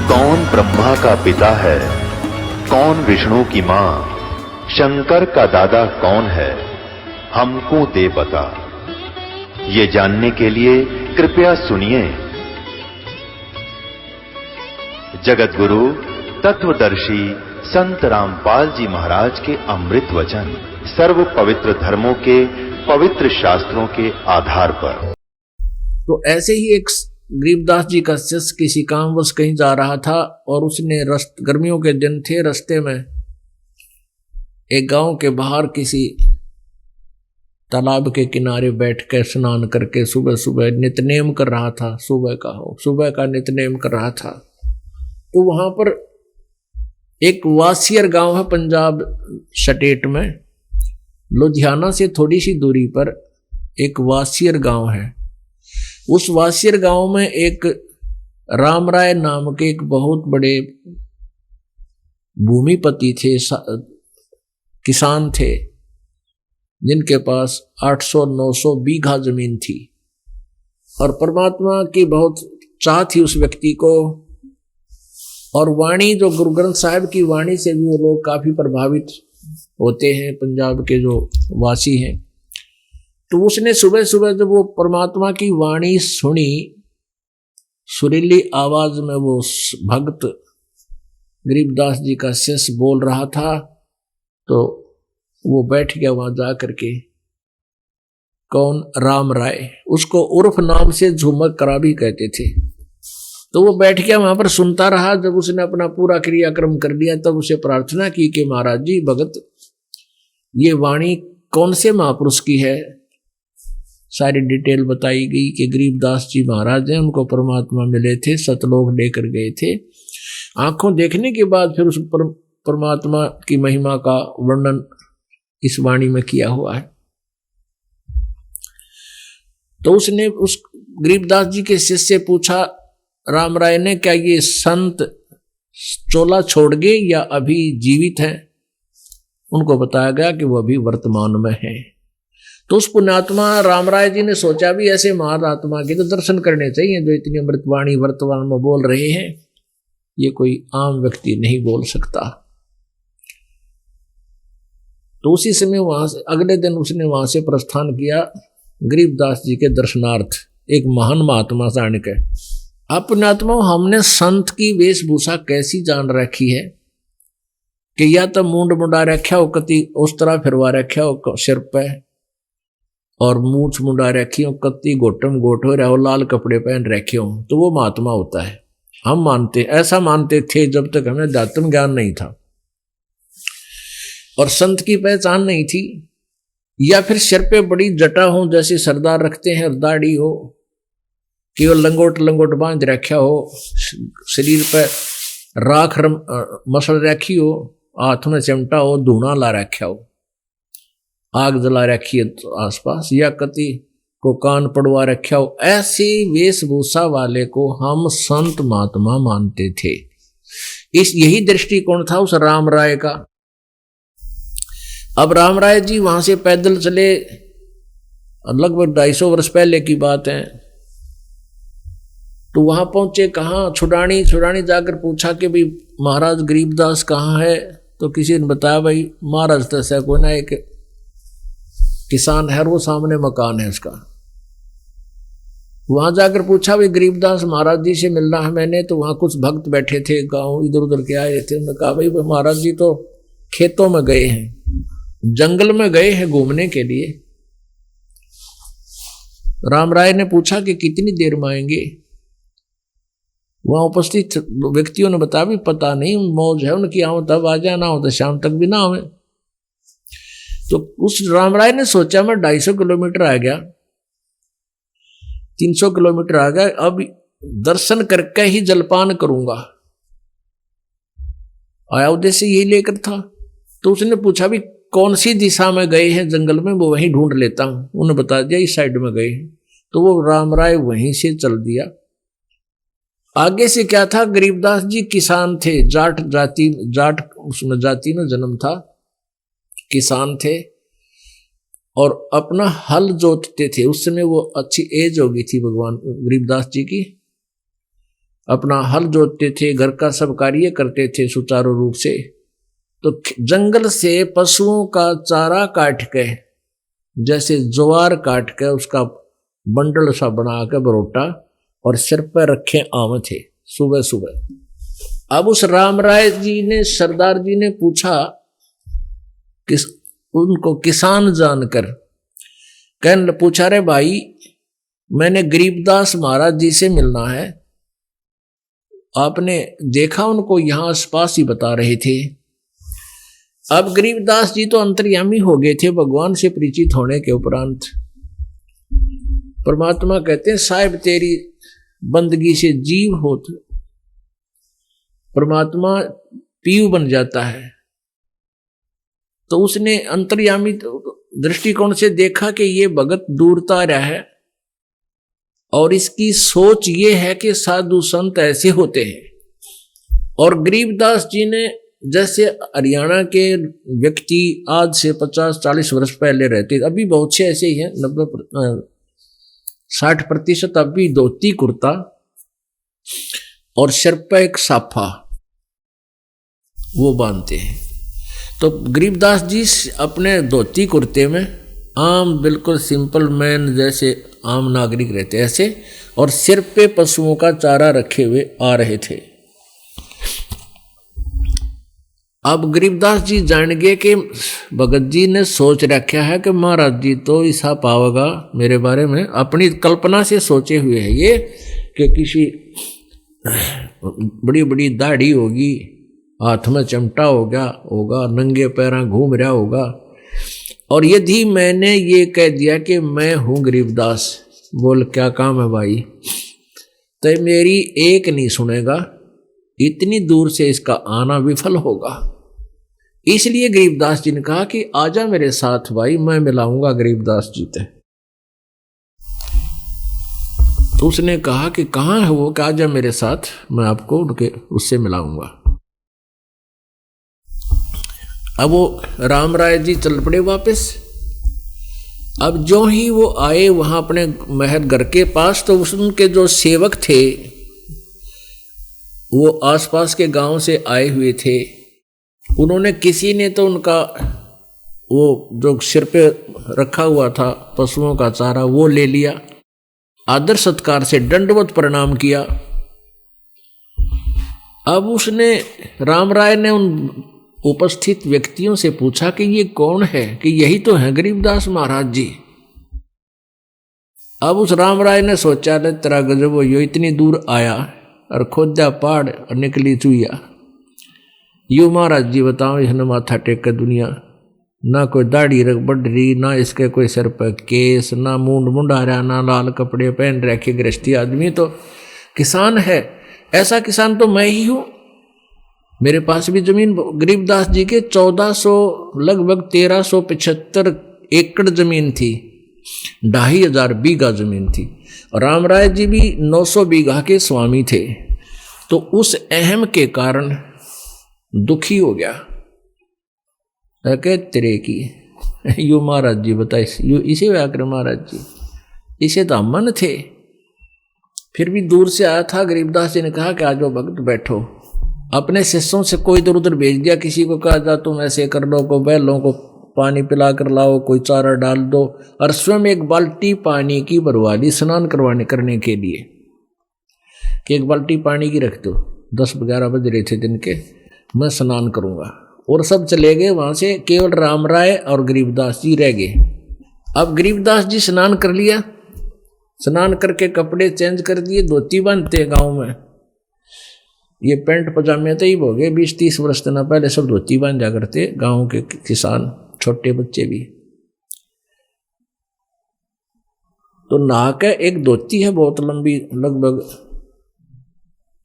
कौन ब्रह्मा का पिता है, कौन विष्णु की मां, शंकर का दादा कौन है, हमको दे बता। ये जानने के लिए कृपया सुनिए। जगत गुरु तत्वदर्शी संत रामपाल जी महाराज के अमृत वचन सर्व पवित्र धर्मों के पवित्र शास्त्रों के आधार पर। तो ऐसे ही एक गरीबदास जी का शिष्य किसी कामवश कहीं जा रहा था और उसने गर्मियों के दिन थे, रास्ते में एक गांव के बाहर किसी तालाब के किनारे बैठ कर स्नान करके सुबह सुबह नित्यनेम कर रहा था। सुबह का नित्यनेम कर रहा था। तो वहां पर एक वासियर गांव है पंजाब स्टेट में, लुधियाना से थोड़ी सी दूरी पर एक वासियर गांव है। उस वासियर गांव में एक राम राय नाम के एक बहुत बड़े भूमिपति थे, किसान थे, जिनके पास 800-900 बीघा जमीन थी। और परमात्मा की बहुत चाह थी उस व्यक्ति को। और वाणी, जो गुरु ग्रंथ साहिब की वाणी से भी वो लोग काफी प्रभावित होते हैं, पंजाब के जो वासी हैं। तो उसने सुबह सुबह जब वो परमात्मा की वाणी सुनी, सुरीली आवाज में वो भक्त गरीबदास जी का शिष्य बोल रहा था, तो वो बैठ गया वहां जा करके। कौन? राम राय, उसको उर्फ नाम से झुमक करा भी कहते थे। तो वो बैठ गया वहां पर, सुनता रहा। जब उसने अपना पूरा क्रियाक्रम कर लिया तब उसे प्रार्थना की कि महाराज जी भगत, ये वाणी कौन से महापुरुष की है? सारी डिटेल बताई गई कि गरीबदास जी महाराज हैं, उनको परमात्मा मिले थे, सतलोक लेकर गए थे। आंखों देखने के बाद फिर उस परमात्मा की महिमा का वर्णन इस वाणी में किया हुआ है। तो उसने उस गरीबदास जी के शिष्य से पूछा राम राय ने, क्या ये संत चोला छोड़ गए या अभी जीवित हैं? उनको बताया गया कि वो अभी वर्तमान में है। तो उस पुण्यात्मा राम राय जी ने सोचा भी ऐसे महात्मा के तो दर्शन करने चाहिए जो इतनी अमृतवाणी वर्तमान में बोल रहे हैं, ये कोई आम व्यक्ति नहीं बोल सकता। तो उसी समय वहां से अगले दिन उसने वहां से प्रस्थान किया गरीबदास जी के दर्शनार्थ, एक महान महात्मा जान के। अब पुण्यात्मा, हमने संत की वेशभूषा कैसी जान रखी है कि या तो मुंड मुंडा रखा हो, कति उस तरह फिरवा रखा हो सिर पे, और मूछ मुंडा रखी हो, कत्ती गोटम गोट हो रहा हो, लाल कपड़े पहन रखे हो, तो वो महात्मा होता है। हम मानते, ऐसा मानते थे जब तक हमें अध्यात्म ज्ञान नहीं था और संत की पहचान नहीं थी। या फिर सिर पे बड़ी जटा हो, जैसे सरदार रखते हैं, दाढ़ी हो, केवल लंगोट लंगोट बांध रखा हो, शरीर पे राख मसल रखी हो, हाथ में चिमटा हो, धूना ला रखा हो, आग जला रखी है तो आसपास, या कति को कान पड़वा रखा हो, ऐसी वेशभूषा वाले को हम संत महात्मा मानते थे। यही दृष्टिकोण था उस राम राय का। अब राम राय जी वहां से पैदल चले, लगभग 250 वर्ष पहले की बात है। तो वहां पहुंचे कहाँ? छुड़ानी जाकर पूछा कि भाई महाराज गरीबदास कहाँ है? तो किसी ने बताया भाई महाराज तैसा कोई ना, एक किसान है, वो सामने मकान है उसका। वहां जाकर पूछा भाई गरीबदास महाराज जी से मिलना है मैंने। तो वहां कुछ भक्त बैठे थे, गांव इधर उधर के आए थे। उन्होंने कहा भाई महाराज जी तो खेतों में गए हैं, जंगल में गए हैं घूमने के लिए। राम राय ने पूछा कि कितनी देर में आएंगे? वहां उपस्थित व्यक्तियों ने बताया भी पता नहीं, मौज है उनकी, आओ तब आ जाना, हो तो शाम तक भी ना आवे। तो उस राम राय ने सोचा मैं 250 किलोमीटर आ गया, 300 किलोमीटर आ गया, अब दर्शन करके ही जलपान करूंगा। आया उद्देश्य यही लेकर था। तो उसने पूछा भी कौन सी दिशा में गए हैं जंगल में, वो वहीं ढूंढ लेता हूं। उन्होंने बता दिया इस साइड में गए हैं। तो वो राम राय वहीं से चल दिया। आगे से क्या था? गरीबदास जी किसान थे, जाट उसमें जाति में जन्म था, किसान थे और अपना हल जोतते थे। उस समय वो अच्छी एज हो गई थी भगवान गरीबदास जी की। अपना हल जोतते थे, घर का सब कार्य करते थे सुचारू रूप से। तो जंगल से पशुओं का चारा काट के, जैसे ज्वार काट के उसका बंडल सा बना के बरोटा और सिर पर रखे आम थे सुबह सुबह। अब उस राम राय जी ने, सरदार जी ने पूछा उनको किसान जानकर, कहने पूछा, रे भाई मैंने गरीबदास महाराज जी से मिलना है, आपने देखा उनको? यहां आसपास ही बता रहे थे। अब गरीबदास जी तो अंतर्यामी हो गए थे भगवान से परिचित होने के उपरांत। परमात्मा कहते हैं साहिब तेरी बंदगी से जीव होत, परमात्मा पीयू बन जाता है। तो उसने अंतर्यामी दृष्टिकोण से देखा कि ये भगत दूरता रहा है और इसकी सोच ये है कि साधु संत ऐसे होते हैं। और गरीबदास जी ने, जैसे हरियाणा के व्यक्ति आज से 50-40 वर्ष पहले रहते, अभी बहुत से ऐसे ही हैं, 90-60% अभी धोती कुर्ता और सिर पर एक साफा वो बांधते हैं। तो गरीबदास जी अपने धोती कुर्ते में आम बिल्कुल सिंपल मैन जैसे आम नागरिक रहते ऐसे, और सिर पे पशुओं का चारा रखे हुए आ रहे थे। अब गरीबदास जी जान गए कि भगत जी ने सोच रखा है कि महाराज जी तो ऐसा पावेगा मेरे बारे में, अपनी कल्पना से सोचे हुए है ये कि किसी बड़ी बड़ी दाढ़ी होगी, हाथ में चिमटा होगा, नंगे पैरा घूम रहा होगा। और यदि मैंने ये कह दिया कि मैं हूं गरीबदास, बोल क्या काम है भाई, तो मेरी एक नहीं सुनेगा, इतनी दूर से इसका आना विफल होगा। इसलिए गरीबदास जी ने कहा कि आजा मेरे साथ भाई, मैं मिलाऊंगा गरीबदास जी से। तो उसने कहा कि कहाँ है वो, कि आजा मेरे साथ, मैं आपको उससे मिलाऊंगा। अब वो राम राय जी चल पड़े वापस। अब जो ही वो आए वहां अपने महल घर के पास, तो उनके जो सेवक थे वो आसपास के गांव से आए हुए थे। उन्होंने, किसी ने तो उनका वो जो सिर पे रखा हुआ था पशुओं का चारा वो ले लिया, आदर सत्कार से दंडवत प्रणाम किया। अब उसने, राम राय ने उन उपस्थित व्यक्तियों से पूछा कि ये कौन है, कि यही तो है गरीबदास महाराज जी। अब उस राम राय ने सोचा, तेरा गजब हो, यो इतनी दूर आया और खोदा पहाड़ और निकली चुईया। यू महाराज जी बताओ, इसने माथा टेक कर दुनिया, ना कोई दाढ़ी रख बढ़ रही, ना इसके कोई सिर पर केस, ना मूंड मुंडा रहा, ना लाल कपड़े पहन रखे, गृहस्थी आदमी तो किसान है। ऐसा किसान तो मैं ही हूं। मेरे पास भी जमीन गरीबदास जी के 1400 लगभग 1375 एकड़ जमीन थी, 2500 बीघा जमीन थी। और राम राय जी भी 900 बीघा के स्वामी थे। तो उस अहम के कारण दुखी हो गया, तेरे की यू महाराज जी बताए, यू इसे व्याकर महाराज जी, इसे तो मन थे। फिर भी दूर से आया था। गरीबदास जी ने कहा कि आज वो भक्त बैठो। अपने शिष्यों से कोई इधर उधर भेज दिया, किसी को कहा जा तुम ऐसे कर लो, को बैलों को पानी पिला कर लाओ, कोई चारा डाल दो, और स्वयं एक बाल्टी पानी की भरवा ली स्नान करने के लिए, कि एक बाल्टी पानी की रख दो। 10-11 बज रहे थे दिन के, मैं स्नान करूंगा। और सब चले गए वहां से, केवल राम राय और गरीबदास जी रह गए। अब गरीबदास जी स्नान कर लिया, स्नान करके कपड़े चेंज कर दिए, धोती बांधते गांव में। ये पैंट पजामे तो ही हो गए, 20-30 वर्ष ना पहले सब धोती बांधा करते गांव के किसान, छोटे बच्चे भी। तो नहा के एक धोती है बहुत लंबी, लगभग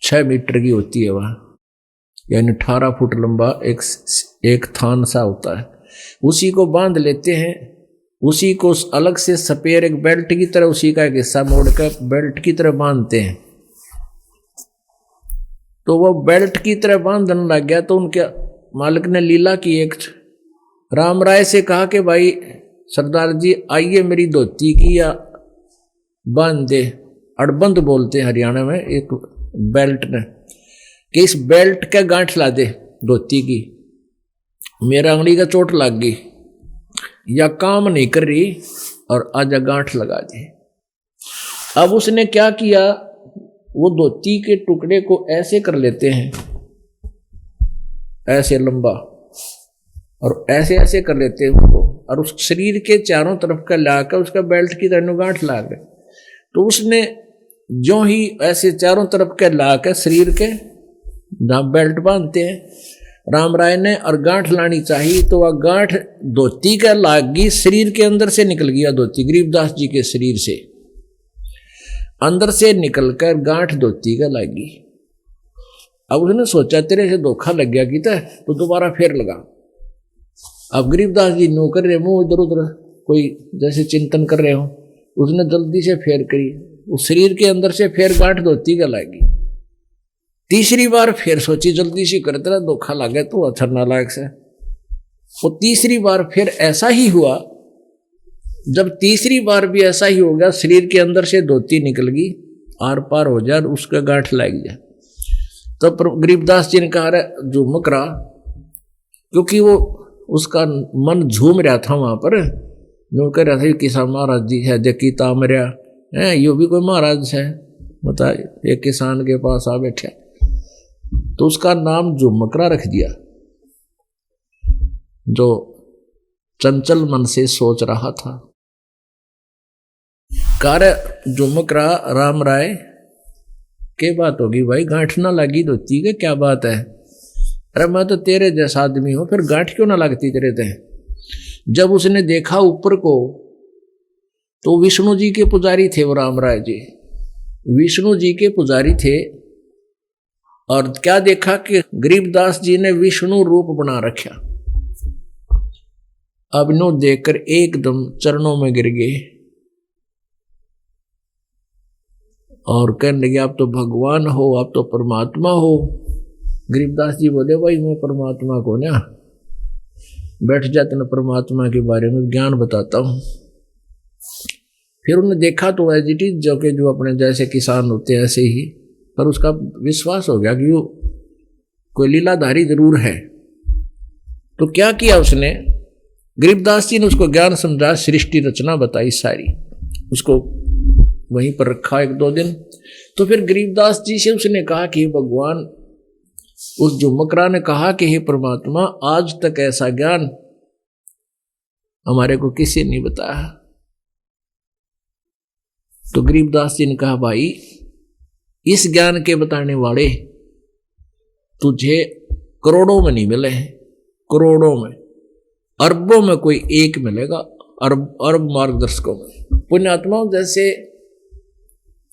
6 मीटर की होती है वह, यानी 18 फुट लंबा एक थान सा होता है, उसी को बांध लेते हैं। उसी को अलग से सपेर एक बेल्ट की तरह, उसी का एक हिस्सा मोड़कर बेल्ट की तरह बांधते हैं। तो वो बेल्ट की तरह बांधने लग गया। तो उनके मालिक ने लीला की, एक राम राय से कहा कि भाई सरदार जी आइए मेरी धोती की या बांध दे। अड़बंद बोलते हैं हरियाणा में, एक बेल्ट ने कि इस बेल्ट के गांठ ला दे धोती की, मेरा अंगड़ी का चोट लग गई या काम नहीं कर रही और आजा गांठ लगा दे। अब उसने क्या किया, वो धोती के टुकड़े को ऐसे कर लेते हैं, ऐसे लंबा, और ऐसे ऐसे कर लेते हैं उसको, और उस शरीर के चारों तरफ का लाकर उसका बेल्ट की तरह गांठ ला गए। तो उसने जो ही ऐसे चारों तरफ के लाकर शरीर के जहाँ बेल्ट बांधते हैं राम राय ने, और गांठ लानी चाहिए तो वह गांठ धोती का लाग गई, शरीर के अंदर से निकल गया धोती, गरीबदास जी के शरीर से अंदर से निकलकर गांठ धोती का लागी। अब उसने सोचा तेरे से धोखा लग गया कि तो दोबारा फेर लगा। अब गरीबदास जी नो कर रहे, मुंह इधर उधर कोई जैसे चिंतन कर रहे हो, उसने जल्दी से फेर करी, उस शरीर के अंदर से फेर गांठ धोती का लागी। तीसरी बार फिर सोची जल्दी से कर, तेरा धोखा लगे तो अच्छा नालायक से। वो तीसरी बार फिर ऐसा ही हुआ। जब तीसरी बार भी ऐसा ही हो गया, शरीर के अंदर से धोती निकल गई, आर पार हो जाए, उसका गांठ लग जाए। तब तो गरीबदास जी ने कहा झूमक रहा, क्योंकि वो उसका मन झूम रहा था वहां पर, जो कह रहा था किसान महाराज जी है देखी तामरिया है, यो भी कोई महाराज है, बता एक किसान के पास आ बैठा, तो उसका नाम झुमकरा रख दिया। जो चंचल मन से सोच रहा था, कार्य झुमकरा राम राय के बात होगी भाई, गांठ ना लगी धोती के, क्या बात है, अरे मैं तो तेरे जैसा आदमी हूं, फिर गांठ क्यों ना लगती तेरे ते। जब उसने देखा ऊपर को तो विष्णु जी के पुजारी थे वो राम राय जी, विष्णु जी के पुजारी थे। और क्या देखा कि गरीबदास जी ने विष्णु रूप बना रखा। अब नो देखकर एकदम चरणों में गिर गए और कहने लगे आप तो भगवान हो, आप तो परमात्मा हो। गरीबदास जी बोले भाई मैं परमात्मा को ना, बैठ जाते ना, परमात्मा के बारे में ज्ञान बताता हूं। फिर उन्होंने देखा तो एज इट इज, जो कि जो अपने जैसे किसान होते हैं ऐसे ही, पर उसका विश्वास हो गया कि वो कोई लीलाधारी जरूर है। तो क्या किया उसने, गरीबदास जी ने उसको ज्ञान समझा, सृष्टि रचना बताई सारी, उसको वहीं पर रखा 1-2 दिन। तो फिर गरीबदास जी से उसने कहा कि भगवान, उस झुमकरा ने कहा कि हे परमात्मा, आज तक ऐसा ज्ञान हमारे को किसी ने नहीं बताया। तो गरीबदास जी ने कहा भाई इस ज्ञान के बताने वाले तुझे करोड़ों में नहीं मिले हैं, करोड़ों में, अरबों में कोई एक मिलेगा, अरब मार्गदर्शकों में। पुण्यात्माओं जैसे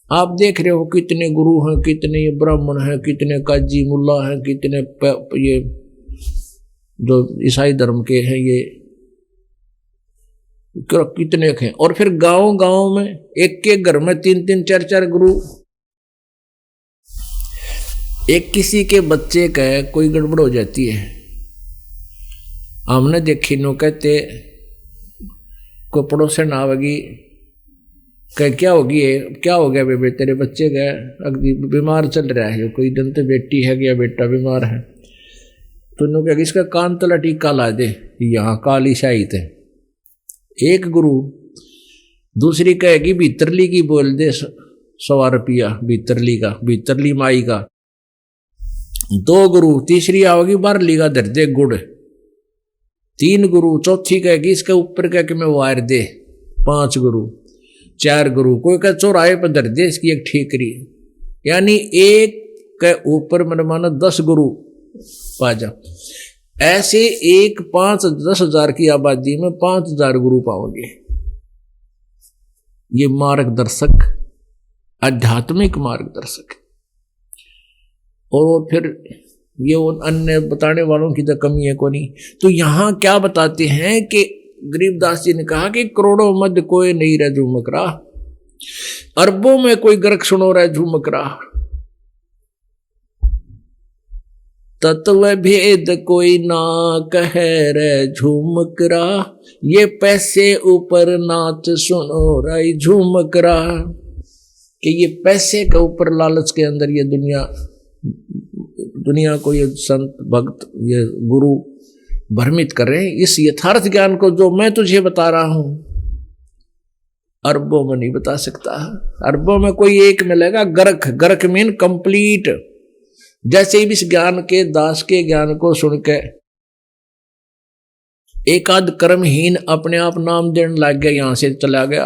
आप देख रहे हो कितने गुरु हैं, कितने ब्राह्मण हैं, कितने काजी मुल्ला हैं, कितने ये जो ईसाई धर्म के हैं ये कितने हैं, और फिर गांव गांव में एक के घर में 3-3 4-4 गुरु। एक किसी के बच्चे का कोई गड़बड़ हो जाती है, हमने देखी नो कहते कोई पड़ोसन आवेगी, कह क्या होगी, क्या हो गया बेबे तेरे बच्चे का अगदी बीमार चल रहा है, कोई दिन तो बेटी है या बेटा बीमार है, तो नो कहेगी इसका कान तला टीका ला दे, यहाँ काली शाही थे। एक गुरु, दूसरी कहेगी भीतरली की बोल दे 100 रुपया भीतरली का, भीतरली माई का। 2 गुरु, तीसरी आओगी बारली का धर दे गुड़। 3 गुरु, चौथी कहेगी इसके ऊपर कह के मैं वायर दे। 5 गुरु, 4 गुरु, कोई कह चौराहे पर धर दे इसकी एक ठीकरी। यानी एक के ऊपर मन मानो 10 गुरु पा जा। ऐसे एक 5-10 हजार की आबादी में 5000 गुरु पाओगे। ये मार्गदर्शक, आध्यात्मिक मार्गदर्शक। और फिर ये अन्य बताने वालों की तो कमी है को नहीं। तो यहां क्या बताते हैं कि गरीबदास जी ने कहा कि करोड़ों मध्य कोई नहीं रह झुमकरा, अरबों में कोई गर्क सुनो रहा झुमकरा, तत्व भेद कोई ना कहे रे झुमकरा, ये पैसे ऊपर नाच सुनो रे झुमकरा। कि ये पैसे के ऊपर लालच के अंदर ये दुनिया को ये संत भक्त ये गुरु भ्रमित कर रहे हैं। इस यथार्थ ज्ञान को जो मैं तुझे बता रहा हूं अरबों में नहीं बता सकता। अरबों में कोई एक मिलेगा, गर्क मीन कंप्लीट। जैसे ही इस ज्ञान के दास के ज्ञान को सुन के एकाध कर्महीन अपने आप नाम देने लग गया, यहां से चला गया,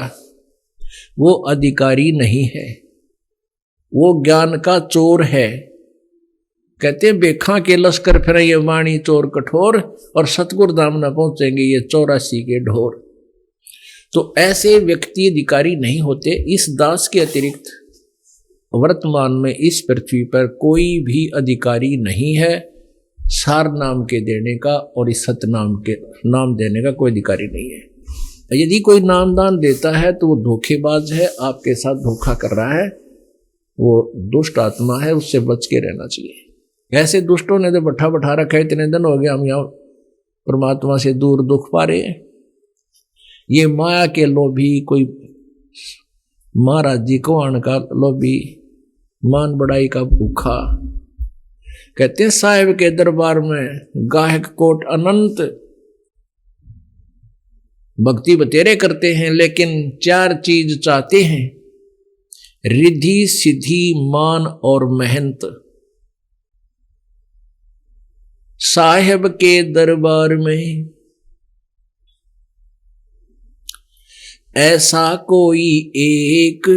वो अधिकारी नहीं है, वो ज्ञान का चोर है। कहते बेखा के लश्कर फिर ये वाणी चोर कठोर, और सतगुरु धाम न पहुंचेंगे ये 84 के ढोर। तो ऐसे व्यक्ति अधिकारी नहीं होते। इस दास के अतिरिक्त वर्तमान में इस पृथ्वी पर कोई भी अधिकारी नहीं है सार नाम के देने का, और इस सत नाम के नाम देने का कोई अधिकारी नहीं है। यदि कोई नामदान देता है तो वो धोखेबाज है, आपके साथ धोखा कर रहा है, वो दुष्ट आत्मा है, उससे बच के रहना चाहिए। ऐसे दुष्टों ने तो बैठा रखा है, इतने दिन हो गया हम यहाँ परमात्मा से दूर दुख पा रहे हैं। ये माया के लोभी, कोई महाराज जी को आने का लोभी, मान बड़ाई का भूखा। कहते हैं साहिब के दरबार में गाहक कोट अनंत, भक्ति बतेरे करते हैं लेकिन 4 चीज चाहते हैं, रिद्धि सिद्धि मान और मेहनत। साहिब के दरबार में ऐसा कोई एक,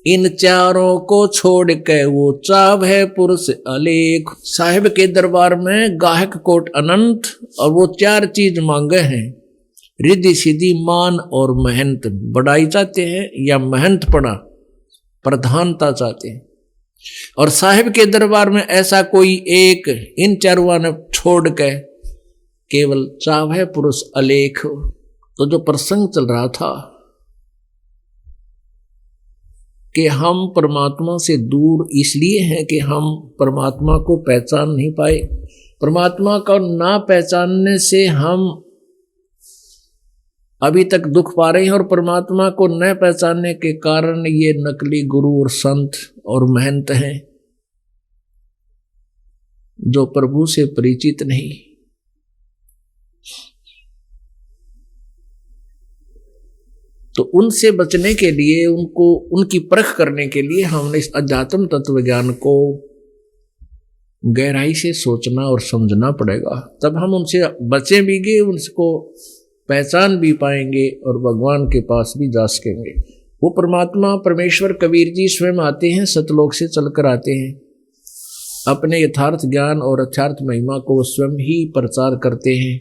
इन चारों को छोड़ के वो चाव है पुरुष अलेख। साहिब के दरबार में गाहक कोट अनंत, और वो 4 चीज मांगे हैं, रिद्धि सिद्धि मान और मेहनत। बड़ाई चाहते हैं या मेहनत पड़ा, प्रधानता चाहते हैं। और साहिब के दरबार में ऐसा कोई एक, इन चारों ने छोड़ के केवल चाव है पुरुष अलेख। तो जो प्रसंग चल रहा था कि हम परमात्मा से दूर इसलिए हैं कि हम परमात्मा को पहचान नहीं पाए। परमात्मा को ना पहचानने से हम अभी तक दुख पा रहे हैं, और परमात्मा को न पहचानने के कारण ये नकली गुरु और संत और महंत हैं जो प्रभु से परिचित नहीं। तो उनसे बचने के लिए, उनको उनकी परख करने के लिए हमने इस अध्यात्म तत्व ज्ञान को गहराई से सोचना और समझना पड़ेगा। तब हम उनसे बचे भी गए, उनको पहचान भी पाएंगे और भगवान के पास भी जा सकेंगे। वो परमात्मा परमेश्वर कबीर जी स्वयं आते हैं, सतलोक से चलकर आते हैं, अपने यथार्थ ज्ञान और यथार्थ महिमा को स्वयं ही प्रचार करते हैं।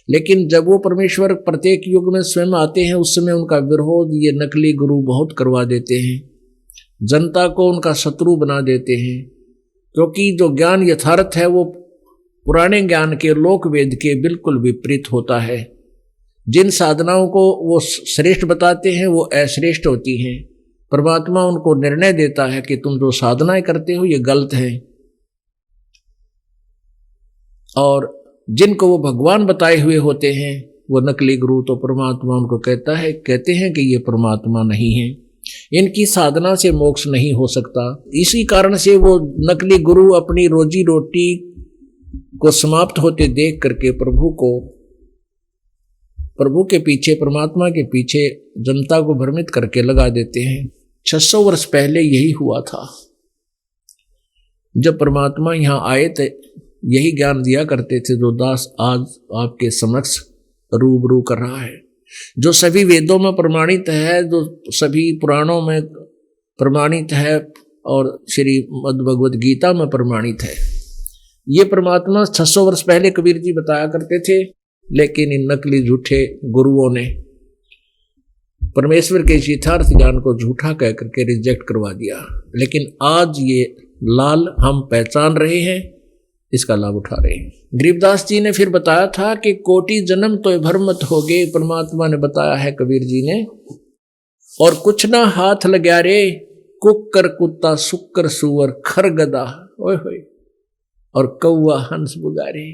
लेकिन जब वो परमेश्वर प्रत्येक युग में स्वयं आते हैं, उस समय उनका विरोध ये नकली गुरु बहुत करवा देते हैं, जनता को उनका शत्रु बना देते हैं। क्योंकि जो ज्ञान यथार्थ है वो पुराने ज्ञान के लोक वेद के बिल्कुल विपरीत होता है। जिन साधनाओं को वो श्रेष्ठ बताते हैं वो अश्रेष्ठ होती हैं। परमात्मा उनको निर्णय देता है कि तुम जो साधनाएं करते हो ये गलत है, और जिनको वो भगवान बताए हुए होते हैं वो नकली गुरु, तो परमात्मा उनको कहते हैं कि ये परमात्मा नहीं है, इनकी साधना से मोक्ष नहीं हो सकता। इसी कारण से वो नकली गुरु अपनी रोजी रोटी को समाप्त होते देख करके प्रभु के पीछे, परमात्मा के पीछे जनता को भ्रमित करके लगा देते हैं। 600 वर्ष पहले यही हुआ था। जब परमात्मा यहाँ आए थे यही ज्ञान दिया करते थे जो दास आज आपके समक्ष रूबरू कर रहा है, जो सभी वेदों में प्रमाणित है, जो सभी पुराणों में प्रमाणित है और श्रीमद् भगवद गीता में प्रमाणित है। ये परमात्मा 600 वर्ष पहले कबीर जी बताया करते थे, लेकिन इन नकली झूठे गुरुओं ने परमेश्वर के यथार्थ ज्ञान को झूठा कह करके रिजेक्ट करवा दिया। लेकिन आज ये लाल हम पहचान रहे हैं, इसका लाभ उठा रहे हैं। गरीबदास जी ने फिर बताया था कि कोटि जन्म तो भ्रमत हो गए, परमात्मा ने बताया है कबीर जी ने, और कुछ ना हाथ लग्या रे, कुक्कर कुत्ता सुक्कर सुअर खर गदा ओए होए और कौआ हंस बुगारे।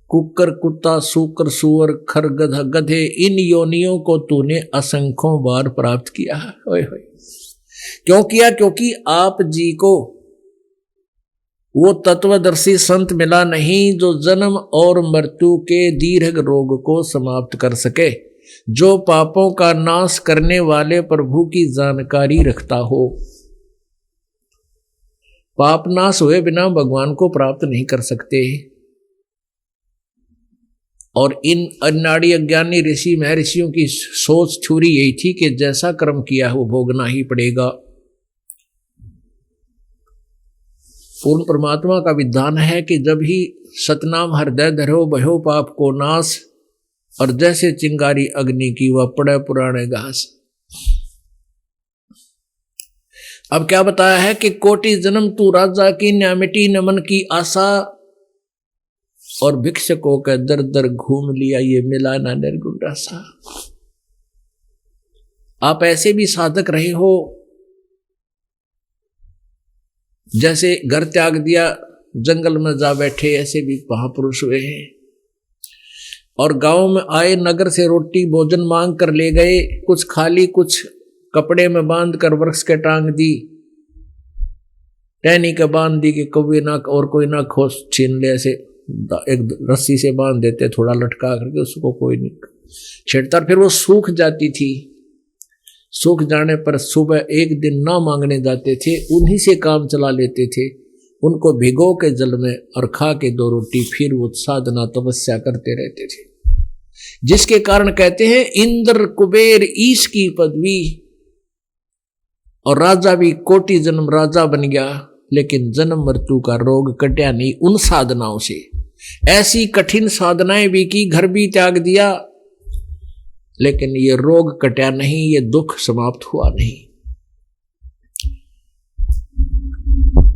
कुकर, कुत्ता, सूकर, सुअर, खर, गधा, गधे, इन योनियों को तूने असंख्यों बार प्राप्त किया है। ओए होए, क्यों किया? क्योंकि आप जी को वो तत्वदर्शी संत मिला नहीं जो जन्म और मृत्यु के दीर्घ रोग को समाप्त कर सके, जो पापों का नाश करने वाले प्रभु की जानकारी रखता हो। पाप नाश हुए बिना भगवान को प्राप्त नहीं कर सकते। और इन अनाड़ी अज्ञानी ऋषि महर्षियों की सोच थ्योरी यही थी कि जैसा कर्म किया वो भोगना ही पड़ेगा। पूर्ण परमात्मा का विधान है कि जब ही सतनाम हृदय धरो भयो पाप को नाश, और जैसे चिंगारी अग्नि की वह पड़े पुराने घास। अब क्या बताया है कि कोटि जन्म तू राजा की, न मिटी न मन की आशा, और भिक्षकों के दर दर घूम लिया, ये मिला ना निर्गुण रसा। आप ऐसे भी साधक रहे हो जैसे घर त्याग दिया जंगल में जा बैठे, ऐसे भी महापुरुष हुए हैं। और गांव में आए, नगर से रोटी भोजन मांग कर ले गए, कुछ खाली कुछ कपड़े में बांध कर वृक्ष के टांग दी, टहनी के बांध दी कि कभी ना और कोई ना खोस छीन ले, ऐसे एक रस्सी से बांध देते थोड़ा लटका करके, उसको कोई नहीं छेड़ता। फिर वो सूख जाती थी, सूख जाने पर सुबह एक दिन ना मांगने जाते थे, उन्हीं से काम चला लेते थे, उनको भिगो के जल में और खा के 2 रोटी, फिर वो साधना तपस्या करते रहते थे। जिसके कारण कहते हैं इंद्र कुबेर ईश की पदवी, और राजा भी कोटि जन्म राजा बन गया, लेकिन जन्म मृत्यु का रोग कटा नहीं उन साधनाओं से। ऐसी कठिन साधनाएं भी की, घर भी त्याग दिया, लेकिन ये रोग कटा नहीं, ये दुख समाप्त हुआ नहीं।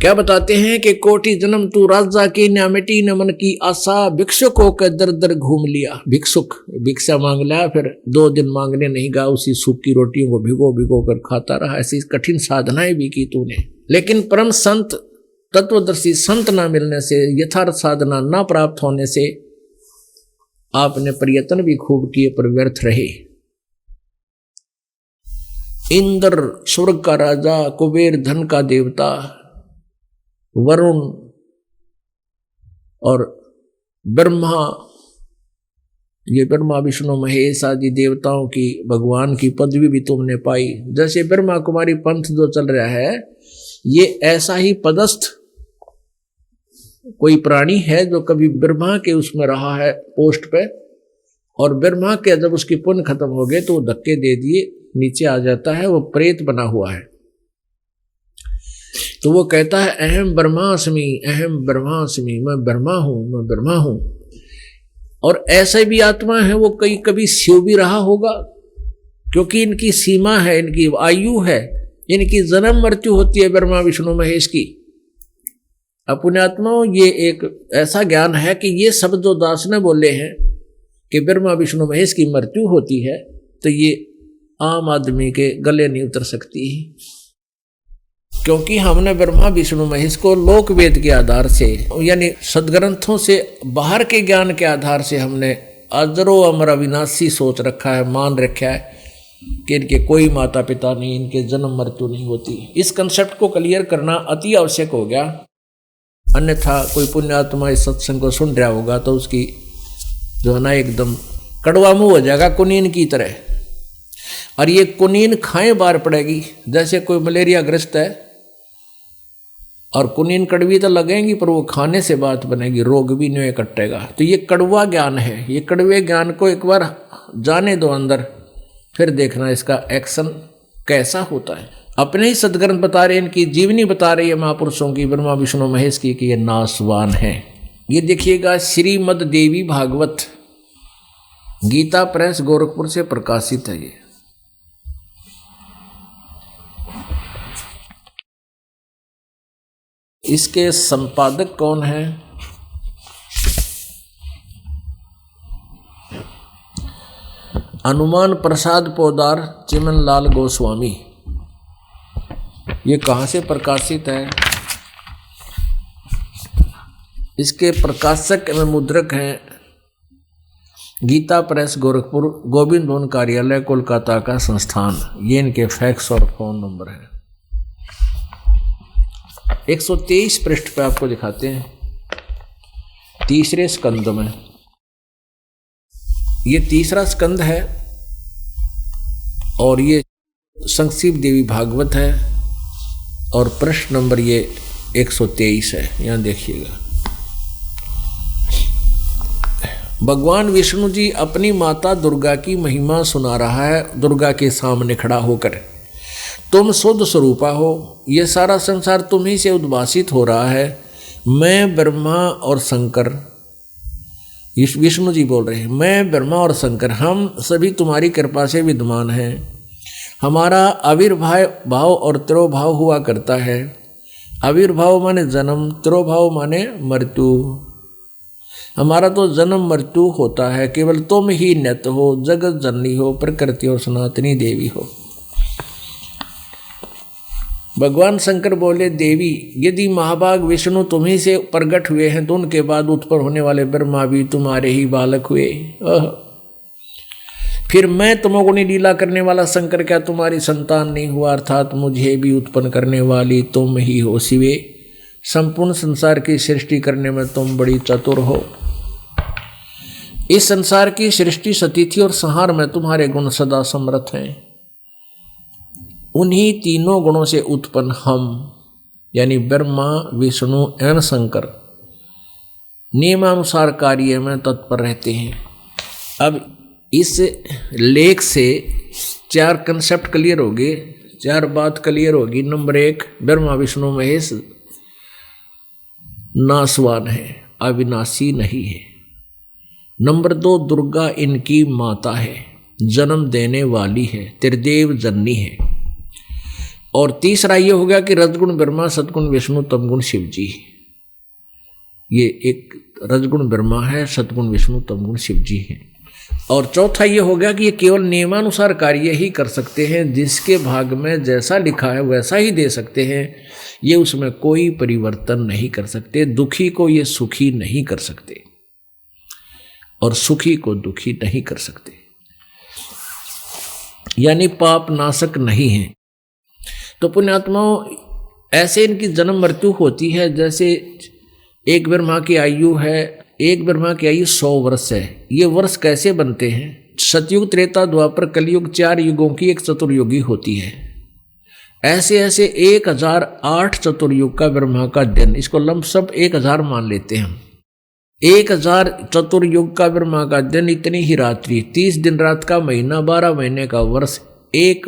क्या बताते हैं कि कोटि जन्म तू राजा की, न मिटी न मन की आशा, भिक्षुकों के दर दर घूम लिया। भिक्षुक भिक्षा मांग लिया, फिर 2 दिन मांगने नहीं गया, उसी सूखी रोटियों को भिगो भिगो कर खाता रहा। ऐसी कठिन साधनाएं भी की तूने, लेकिन परम संत तत्वदर्शी संत ना मिलने से, यथार्थ साधना ना प्राप्त होने से आपने प्रयत्न भी खूब किए पर व्यर्थ रहे। इंद्र स्वर्ग का राजा, कुबेर धन का देवता, वरुण और ब्रह्मा, ये ब्रह्मा विष्णु महेश आदि देवताओं की भगवान की पदवी भी तुमने पाई। जैसे ब्रह्मा कुमारी पंथ जो चल रहा है, ये ऐसा ही पदस्थ कोई प्राणी है जो कभी ब्रह्मा के उसमें रहा है पोस्ट पे, और ब्रह्मा के जब उसकी पुण्य खत्म हो गए तो धक्के दे दिए नीचे आ जाता है, वो प्रेत बना हुआ है। तो वो कहता है अहम ब्रह्मास्मि, अहम ब्रह्मास्मि, मैं ब्रह्मा हूं, मैं ब्रह्मा हूं। और ऐसे भी आत्मा है, वो कभी शिव भी रहा होगा, क्योंकि इनकी सीमा है, इनकी आयु है, इनकी जन्म मृत्यु होती है ब्रह्मा विष्णु महेश की। अपने आत्माओं, ये एक ऐसा ज्ञान है कि ये सब जो दास ने बोले हैं कि ब्रह्मा विष्णु महेश की मृत्यु होती है, तो ये आम आदमी के गले नहीं उतर सकती, क्योंकि हमने ब्रह्मा विष्णु महेश को लोक वेद के आधार से, यानी सदग्रंथों से बाहर के ज्ञान के आधार से हमने अजरो अमर अविनाशी सोच रखा है, मान रखा है कि इनके कोई माता पिता नहीं, इनके जन्म मृत्यु नहीं होती। इस कंसेप्ट को क्लियर करना अति आवश्यक हो गया, अन्यथा कोई पुण्यात्मा इस सत्संग को सुन रहा होगा तो उसकी जो है ना एकदम कड़वा मुंह हो जाएगा, कुनीन की तरह। और ये कुनीन खाएं बार पड़ेगी। जैसे कोई मलेरिया ग्रस्त है और कुनीन कड़वी तो लगेगी, पर वो खाने से बात बनेगी, रोग भी नहीं कटेगा। तो ये कड़वा ज्ञान है, ये कड़वे ज्ञान को एक बार जाने दो अंदर, फिर देखना इसका एक्शन कैसा होता है। अपने ही सदग्रंथ बता रहे हैं, इनकी जीवनी बता रही है महापुरुषों की, ब्रह्मा विष्णु महेश की, कि ये नासवान है। ये देखिएगा श्रीमद देवी भागवत, गीता प्रेस गोरखपुर से प्रकाशित है। ये इसके संपादक कौन है? हनुमान प्रसाद पोदार, चिमनलाल गोस्वामी। ये कहाँ से प्रकाशित है? इसके प्रकाशक एवं मुद्रक हैं गीता प्रेस गोरखपुर, गोविंद भवन कार्यालय कोलकाता का संस्थान। ये इनके फैक्स और फोन नंबर है। 123 पृष्ठ पे आपको दिखाते हैं, तीसरे स्कंद में। ये तीसरा स्कंद है और ये संक्षिप्त देवी भागवत है और पृष्ठ नंबर ये 123 है। यहां देखिएगा, भगवान विष्णु जी अपनी माता दुर्गा की महिमा सुना रहा है दुर्गा के सामने खड़ा होकर। तुम शुद्ध स्वरूपा हो, यह सारा संसार तुम्ही से उद्भासित हो रहा है। मैं ब्रह्मा और शंकर, विष्णु जी बोल रहे हैं, मैं ब्रह्मा और शंकर हम सभी तुम्हारी कृपा से विद्यमान हैं। हमारा आविर्भाव और तिरोभाव हुआ करता है। आविर्भाव माने जन्म, तिरोभाव माने मृत्यु। हमारा तो जन्म मृत्यु होता है, केवल तुम ही नित्य हो, जगत जननी हो, प्रकृति और सनातनी देवी हो। भगवान शंकर बोले, देवी यदि महाभाग विष्णु तुम्ही से प्रकट हुए हैं तो उनके बाद उत्पन्न होने वाले ब्रह्मा भी तुम्हारे ही बालक हुए। फिर मैं तमोगुणी लीला करने वाला शंकर क्या तुम्हारी संतान नहीं हुआ? अर्थात मुझे भी उत्पन्न करने वाली तुम ही हो शिवे। संपूर्ण संसार की सृष्टि करने में तुम बड़ी चतुर हो। इस संसार की सृष्टि सतिथि और संहार में तुम्हारे गुण सदा समर्थ हैं। उन्हीं तीनों गुणों से उत्पन्न हम यानी ब्रह्मा विष्णु एवं शंकर नियमानुसार कार्य में तत्पर रहते हैं। अब इस लेख से 4 कंसेप्ट क्लियर हो गए, 4 बात क्लियर होगी। नंबर 1, ब्रह्मा विष्णु महेश नासवान है, अविनाशी नहीं है। नंबर 2, दुर्गा इनकी माता है, जन्म देने वाली है, त्रिदेव जननी है। और तीसरा ये हो गया कि रजगुण ब्रह्मा, सतगुण विष्णु, तमगुण शिव जी। ये एक रजगुण ब्रह्मा है, सतगुण विष्णु, तमगुण शिव जी हैं। और चौथा ये हो गया कि ये केवल नियमानुसार कार्य ही कर सकते हैं, जिसके भाग में जैसा लिखा है वैसा ही दे सकते हैं। ये उसमें कोई परिवर्तन नहीं कर सकते। दुखी को ये सुखी नहीं कर सकते और सुखी को दुखी नहीं कर सकते, यानी पाप नाशक नहीं है। तो पुण्यात्माओं, ऐसे इनकी जन्म मृत्यु होती है। जैसे एक ब्रह्मा की आयु है, एक ब्रह्मा की आयु 100 वर्ष है। ये वर्ष कैसे बनते हैं? सतयुग, त्रेता, द्वापर, कलयुग, 4 युगों की एक चतुर्युगी होती है। ऐसे ऐसे 1008 चतुर्युग का ब्रह्मा का दिन, इसको लमसम 1000 मान लेते हैं हम। 1000 चतुर्युग का ब्रह्मा का दिन, इतनी ही रात्रि, 30 दिन रात का महीना, 12 महीने का वर्ष, 1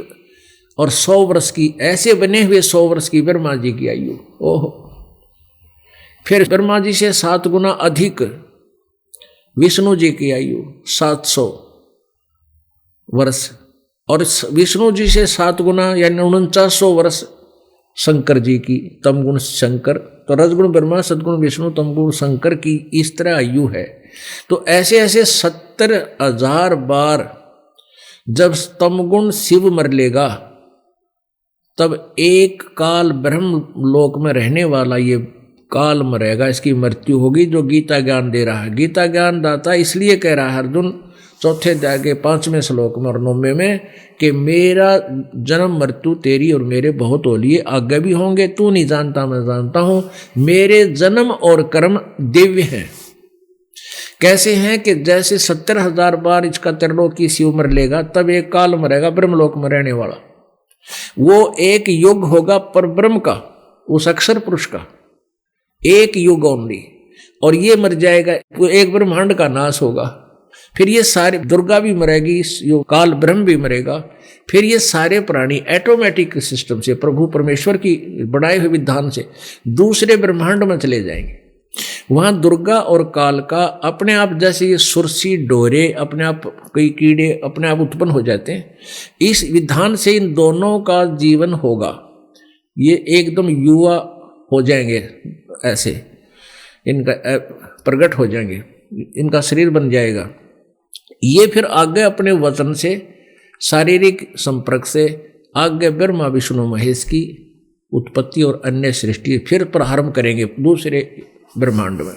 और 100 वर्ष की, ऐसे बने हुए 100 वर्ष की ब्रह्मा जी की आयु। ओहो! फिर ब्रह्मा जी से 7 गुना अधिक विष्णु जी की आयु 700 वर्ष, और विष्णु जी से 7 गुना यानी 4900 वर्ष शंकर जी की, तमगुण शंकर। तो रजगुण ब्रह्मा, सदगुण विष्णु, तमगुण शंकर की इस तरह आयु है। तो ऐसे ऐसे 70,000 बार जब तमगुण शिव मर लेगा, तब एक काल ब्रह्म लोक में रहने वाला ये काल मरेगा, इसकी मृत्यु होगी, जो गीता ज्ञान दे रहा है। गीता ज्ञान दाता इसलिए कह रहा है अर्जुन 4th अध्याय के 5वें श्लोक में और 9वें में कि मेरा जन्म मृत्यु तेरी और मेरे बहुत होलिए, आगे भी होंगे, तू नहीं जानता मैं जानता हूं। मेरे जन्म और कर्म दिव्य हैं। कैसे हैं कि जैसे 70,000 बार इसका त्रिलोक की शिव मर लेगा, तब एक काल मरेगा ब्रह्मलोक में रहने वाला। वो एक युग होगा पर ब्रह्म का, उस अक्षर पुरुष का एक युग ओनली, और ये मर जाएगा, एक ब्रह्मांड का नाश होगा। फिर ये सारे, दुर्गा भी मरेगी, यो काल ब्रह्म भी मरेगा। फिर ये सारे प्राणी ऑटोमेटिक सिस्टम से, प्रभु परमेश्वर की बनाए हुए विधान से दूसरे ब्रह्मांड में चले जाएंगे। वहां दुर्गा और काल का अपने आप, जैसे ये सुरसी डोरे अपने आप, कई कीड़े अपने आप उत्पन्न हो जाते हैं, इस विधान से इन दोनों का जीवन होगा। ये एकदम युवा हो जाएंगे, ऐसे इनका प्रकट हो जाएंगे, इनका शरीर बन जाएगा। ये फिर आगे अपने वचन से, शारीरिक संपर्क से आगे ब्रह्मा विष्णु महेश की उत्पत्ति और अन्य सृष्टि फिर प्रारंभ करेंगे दूसरे ब्रह्मांड में।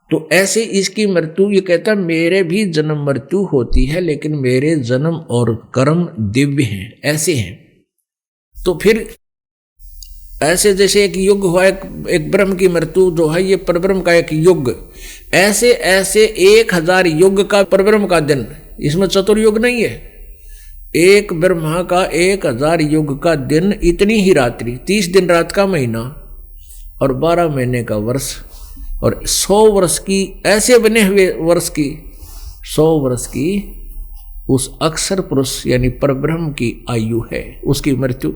तो ऐसे इसकी मृत्यु, ये कहता मेरे भी जन्म मृत्यु होती है, लेकिन मेरे जन्म और कर्म दिव्य हैं, ऐसे हैं। तो फिर ऐसे जैसे एक युग हुआ, एक ब्रह्म की मृत्यु जो है ये परब्रह्म का एक युग, ऐसे ऐसे 1000 युग का परब्रह्म का दिन, इसमें चतुर्युग नहीं है। एक ब्रह्मा का 1000 युग का दिन, इतनी ही रात्रि, 30 दिन रात का महीना और 12 महीने का वर्ष, और 100 वर्ष की, ऐसे बने हुए वर्ष की, 100 वर्ष की उस अक्षर पुरुष यानी परब्रह्म की आयु है, उसकी मृत्यु।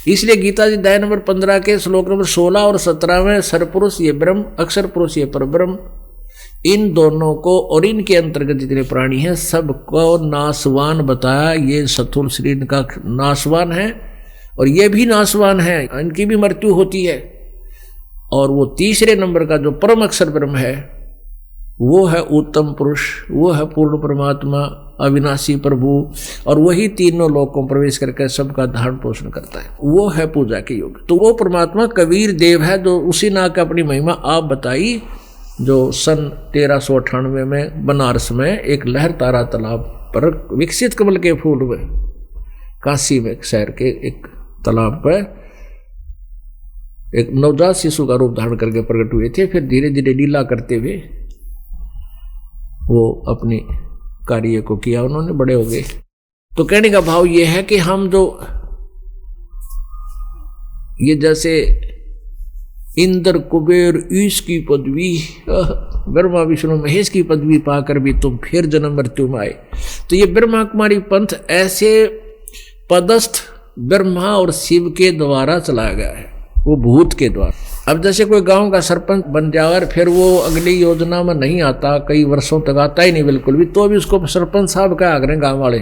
इसलिए गीता जी अध्याय नंबर 15 के श्लोक नंबर 16 और 17 में सरपुरुष ये ब्रह्म, अक्षर पुरुष ये परब्रह्म, इन दोनों को और इनके अंतर्गत जितने प्राणी हैं सबको नाशवान बताया। ये स्थूल शरीर का नाशवान है और ये भी नाशवान है, इनकी भी मृत्यु होती है। और वो तीसरे नंबर का जो परम अक्षर ब्रह्म है वो है उत्तम पुरुष, वो है पूर्ण परमात्मा, अविनाशी प्रभु, और वही तीनों लोकों में प्रवेश करके सबका धारण पोषण करता है, वो है पूजा के योग। तो वो परमात्मा कबीर देव है जो उसी नाम का अपनी महिमा आप बताई, जो सन 1398 में बनारस में एक लहर तारा तालाब पर विकसित कमल के फूल में, काशी में शहर के एक तालाब पर एक नवजात शिशु का रूप धारण करके प्रकट हुए थे। फिर धीरे धीरे लीला करते हुए वो अपनी कार्य को किया, उन्होंने बड़े हो गए। तो कहने का भाव ये है कि हम जो ये जैसे इंद्र कुबेर ईश की पदवी, ब्रह्मा विष्णु महेश की पदवी पाकर भी तुम फिर जन्म मृत्यु में आए। तो ये ब्रह्मा कुमारी पंथ ऐसे पदस्थ ब्रह्मा और शिव के द्वारा चलाया गया है, वो भूत के द्वारा। अब जैसे कोई गांव का सरपंच बन जाए और फिर वो अगली योजना में नहीं आता, कई वर्षों तक आता ही नहीं बिल्कुल भी, तो भी उसको सरपंच साहब क्या करें गांव वाले,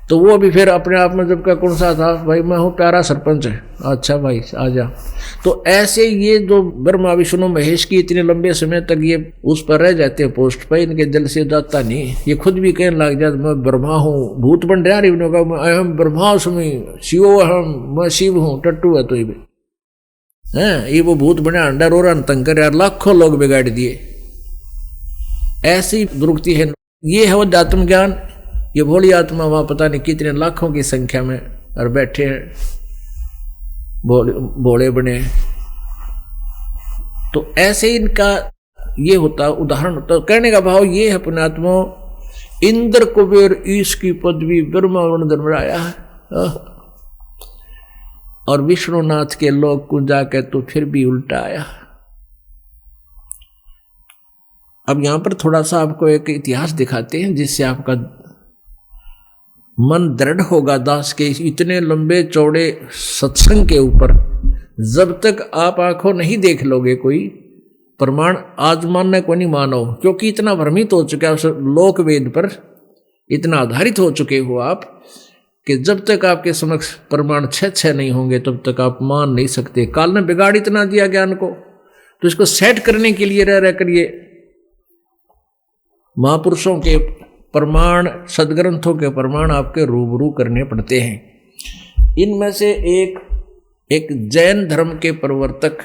तो वो भी फिर अपने आप में जब का कौन सा था, भाई मैं हूँ प्यारा सरपंच है, अच्छा भाई आ जा। तो ऐसे ये जो ब्रह्मा विष्णु महेश की इतने लंबे समय तक ये उस पर रह जाते हैं पोस्ट पर, इनके दिल से जाता नहीं। ये खुद भी कहने लग जाते मैं ब्रह्मा हूँ, भूत बन रहा है, अहम ब्रह्मास्मि शिवो अहम, मैं शिव हूँ, टट्टू है तो ये भी है, ये वो भूत बने अंडा रो रहा तंकर यार, लाखों लोग बिगाड़ दिए। ऐसी दुर्गति है। ये है वो आत्म ज्ञान, ये भोली आत्मा वहां पता नहीं कितने लाखों की संख्या में और बैठे हैं भोले बने। तो ऐसे इनका ये होता उदाहरण होता। तो कहने का भाव ये है पुण्यात्मा, इंद्र कुबेर ईश की पदवी ब्रह्मा धर्मराया है, और विष्णुनाथ के लोक को जाकर तो फिर भी उल्टा आया। अब यहां पर थोड़ा सा आपको एक इतिहास दिखाते हैं जिससे आपका मन दृढ़ होगा दास के इतने लंबे चौड़े सत्संग के ऊपर। जब तक आप आंखों नहीं देख लोगे कोई प्रमाण, आज मानने को नहीं मानो, क्योंकि इतना भ्रमित हो चुका है उस लोक वेद पर, इतना आधारित हो चुके हो आप कि जब तक आपके समक्ष प्रमाण छह नहीं होंगे तब तक आप मान नहीं सकते। काल ने बिगाड़ इतना दिया ज्ञान को, तो इसको सेट करने के लिए रह कर ये महापुरुषों के प्रमाण, सदग्रंथों के प्रमाण आपके रूबरू करने पड़ते हैं। इनमें से एक जैन धर्म के प्रवर्तक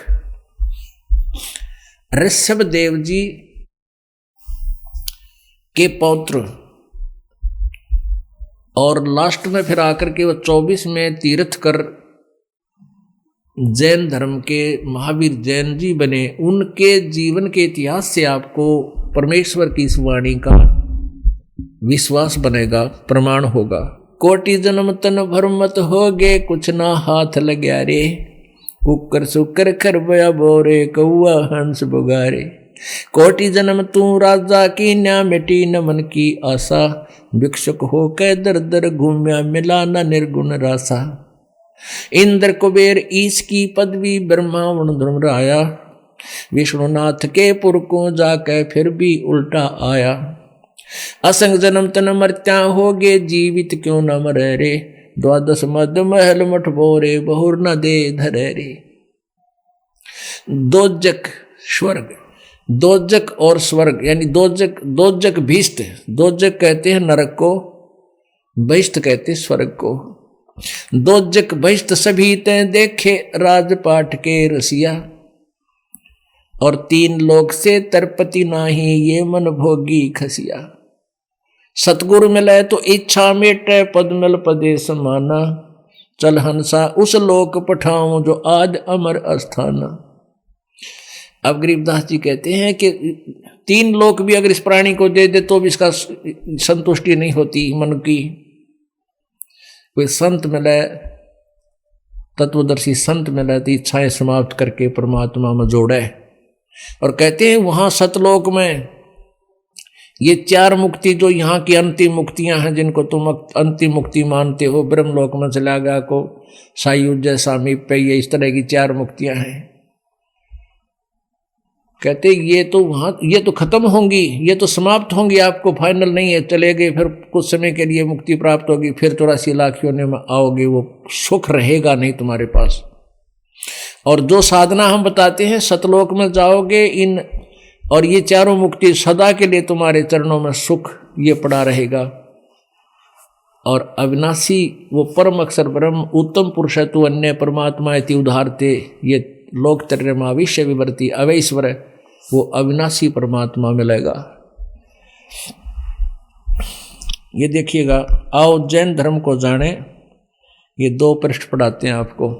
ऋषभ देव जी के पौत्र, और लास्ट में फिर आकर के वो 24 में तीर्थ कर जैन धर्म के महावीर जैन जी बने। उनके जीवन के इतिहास से आपको परमेश्वर की इस वाणी का विश्वास बनेगा, प्रमाण होगा। कोटि जन्म तन भर मत होगे, कुछ ना हाथ लग्या रे, कुकर सुकर खरबया बोरे, कौआ हंस बुगारे। कोटि जन्म तू राजा की न्या, मिटी न मन की आशा, भिक्षुक हो कै दर दर घूम्या, मिला न निर्गुण रासा। इंद्र कुबेर ईश की पदवी, ब्रह्मा धर्मराया, विष्णुनाथ के पुर को जाके फिर भी उल्टा आया। असंग जन्म तन मर्त्या होगे, जीवित क्यों न मरे रे, द्वादश मद महल मठ बोरे, बहुर न दे धरे रे। दोजक स्वर्ग, दोजक और स्वर्ग यानी दोजक भीष्ट, दोजक कहते हैं नरक को, बहिष्ठ कहते हैं स्वर्ग को। दोजक बहिष्ठ सभी ते देखे, राजपाट के रसिया, और 3 लोक से तरपति नाही, ये मन भोगी खसिया। सतगुरु मिले तो इच्छा मेटे, पद मिल पदे समाना। चल हंसा उस लोक पठाऊं, जो आज अमर अस्थाना। अब गरीबदास जी कहते हैं कि 3 लोक भी अगर इस प्राणी को दे दे तो भी इसका संतुष्टि नहीं होती मन की। कोई संत मिले, तत्वदर्शी संत मिले तो इच्छाएं समाप्त करके परमात्मा में जोड़े। और कहते हैं वहां सतलोक में ये 4 मुक्ति जो यहाँ की अंतिम मुक्तियां हैं, जिनको तुम अंतिम मुक्ति मानते हो, ब्रह्मलोक में चला गया को, सायुज्य सामीप्य, ये इस तरह की 4 मुक्तियां हैं। कहते ये तो वहां, ये तो खत्म होंगी, ये तो समाप्त होंगी, आपको फाइनल नहीं है, चले गए, फिर कुछ समय के लिए मुक्ति प्राप्त होगी, फिर 84 लाख योनि में आओगे, वो सुख रहेगा नहीं तुम्हारे पास। और जो साधना हम बताते हैं, सतलोक में जाओगे इन, और ये 4 मुक्ति सदा के लिए तुम्हारे चरणों में सुख ये पड़ा रहेगा। और अविनाशी वो परम अक्षर ब्रह्म उत्तम पुरुष तु अन्य परमात्मा इति उदाहरते, ये लोकत्रयमाविश्य विवर्ती अवैश्वर, वो अविनाशी परमात्मा मिलेगा। ये देखिएगा, आओ जैन धर्म को जाने, ये 2 पृष्ठ पढ़ाते हैं आपको।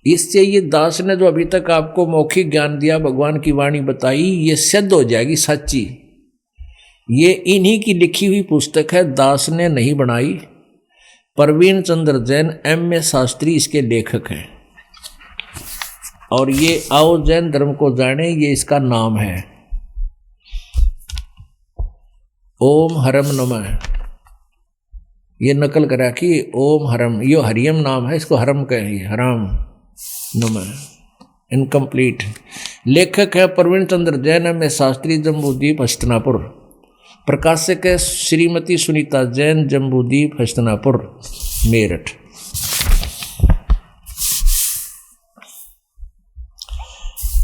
इससे ये दास ने जो अभी तक आपको मौखिक ज्ञान दिया, भगवान की वाणी बताई, ये सिद्ध हो जाएगी सच्ची। ये इन्हीं की लिखी हुई पुस्तक है, दास ने नहीं बनाई। प्रवीण चंद्र जैन M.A. शास्त्री इसके लेखक हैं। और ये आओ जैन धर्म को जाने, ये इसका नाम है। ओम हरम नमः, ये नकल करा कि ओम हरम, यो हरियम नाम है, इसको हरम कहें, हराम नमः, इनकम्प्लीट। लेखक है प्रवीण चंद्र जैन M.A. शास्त्री, जम्बूद्वीप हस्तिनापुर। प्रकाशक है श्रीमती सुनीता जैन, जम्बूद्वीप हस्तिनापुर मेरठ।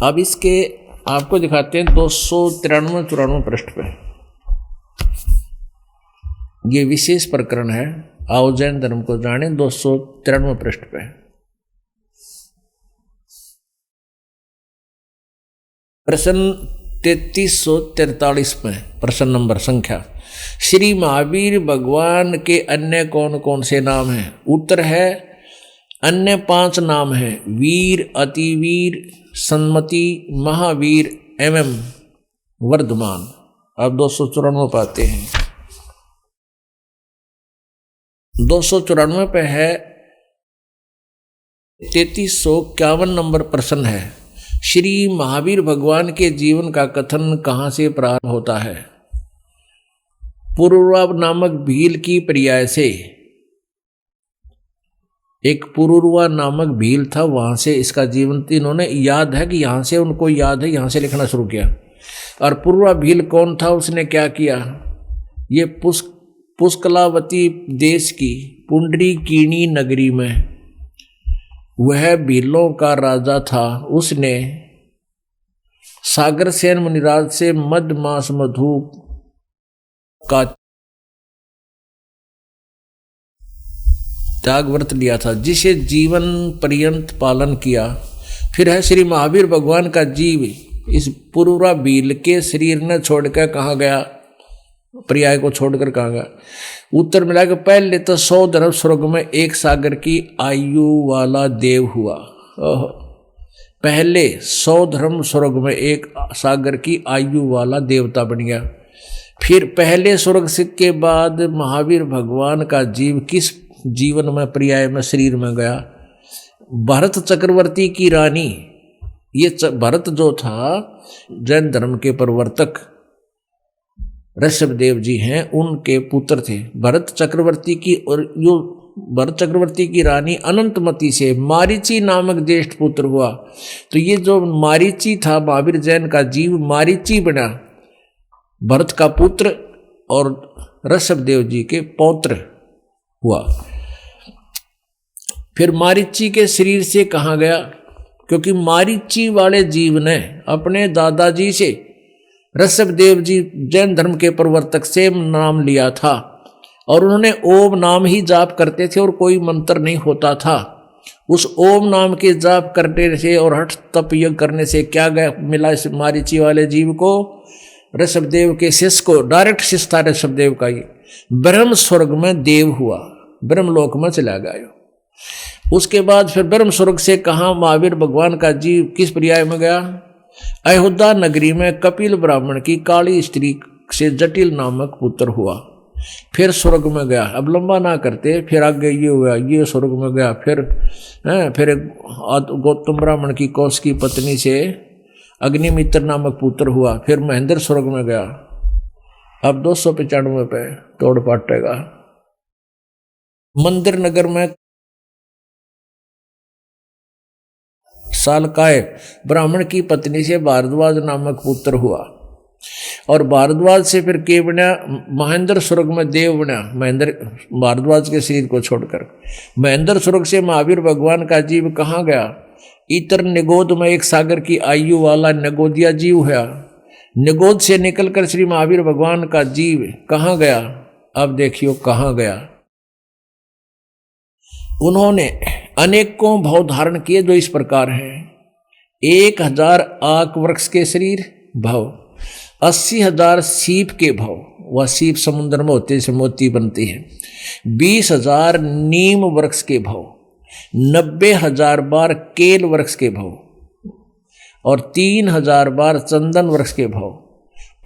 अब इसके आपको दिखाते हैं 293-94 पृष्ठ पे, ये विशेष प्रकरण है। आओ जैन धर्म को जाने, 293 पृष्ठ पे। प्रश्न 3343 में, प्रश्न नंबर संख्या, श्री महावीर भगवान के अन्य कौन कौन से नाम हैं? उत्तर है अन्य 5 नाम हैं, वीर, अतिवीर, सन्मति, महावीर एवं वर्धमान। अब 294 पाते हैं। 294 पे है, 3351 नंबर प्रश्न है, श्री महावीर भगवान के जीवन का कथन कहाँ से प्रारंभ होता है? पुरुरवा नामक भील की पर्याय से। एक पुरुरवा नामक भील था, वहां से इसका जीवन, इन्होंने याद है कि यहां से उनको याद है, यहां से लिखना शुरू किया। और पुरुरवा भील कौन था, उसने क्या किया? ये पुष्कलावती देश की पुंडरीकीणी नगरी में वह भीलों का राजा था। उसने सागरसेन मुनिराज से मद मास मधु का त्याग व्रत लिया था, जिसे जीवन पर्यंत पालन किया। फिर है श्री महावीर भगवान का जीव इस पुरुरवा भील के शरीर ने छोड़कर कहाँ गया? पर्याय को छोड़कर कहाँ गया? उत्तर मिला कि पहले तो 100 धर्म स्वर्ग में 1 सागर की आयु वाला देव हुआ। पहले 100 धर्म स्वर्ग में 1 सागर की आयु वाला देवता बन गया। फिर पहले स्वर्ग के बाद महावीर भगवान का जीव किस जीवन में, पर्याय में, शरीर में गया? भरत चक्रवर्ती की रानी, ये भरत जो था जैन धर्म के प्रवर्तक ऋषभदेव जी हैं, उनके पुत्र थे भरत चक्रवर्ती की। और जो भरत चक्रवर्ती की रानी अनंतमती से मारीची नामक ज्येष्ठ पुत्र हुआ। तो ये जो मारीची था, महावीर जैन का जीव मारीची बना, भरत का पुत्र और ऋषभदेव जी के पौत्र हुआ। फिर मारीची के शरीर से कहाँ गया? क्योंकि मारीची वाले जीव ने अपने दादाजी से, ऋषभदेव जी जैन धर्म के प्रवर्तक से नाम लिया था, और उन्होंने ओम नाम ही जाप करते थे और कोई मंत्र नहीं होता था। उस ओम नाम के जाप करने से और हठ तप यज्ञ करने से क्या मिला इस मारीची वाले जीव को? ऋषभदेव के शिष्य को, डायरेक्ट शिष्य था ऋषभदेव का, ये ब्रह्म स्वर्ग में देव हुआ, ब्रह्मलोक में चला गया। उसके बाद फिर ब्रह्म स्वर्ग से कहाँ महावीर भगवान का जीव किस पर्याय में गया? अयोध्या नगरी में कपिल ब्राह्मण की काली स्त्री से जटिल नामक पुत्र हुआ, फिर स्वर्ग में गया। अब लंबा ना करते, फिर आगे ये हुआ, ये स्वर्ग में गया, फिर गौतम ब्राह्मण की कौश की पत्नी से अग्निमित्र नामक पुत्र हुआ, फिर महेंद्र स्वर्ग में गया। अब 295 पे तोड़ पाटेगा। मंदिर नगर में सालकाय ब्राह्मण की पत्नी से भारद्वाज नामक पुत्र हुआ, और भारद्वाज से फिर के बना? महेंद्र स्वर्ग में देव बना, महेंद्र भारद्वाज के शरीर को छोड़कर। महेंद्र स्वर्ग से महावीर भगवान का जीव कहाँ गया? इतर निगोद में एक सागर की आयु वाला निगोदिया जीव है। निगोद से निकलकर श्री महावीर भगवान का जीव कहाँ गया? अब देखियो कहाँ गया। उन्होंने अनेकों भाव धारण किए जो इस प्रकार हैं। 1000 आक वृक्ष के शरीर भाव, 80,000 सीप के भाव, वह सीप समुद्र में होते से मोती बनती है। 20,000 नीम वृक्ष के भाव, 90,000 बार केल वृक्ष के भाव, और 3,000 बार चंदन वृक्ष के भाव,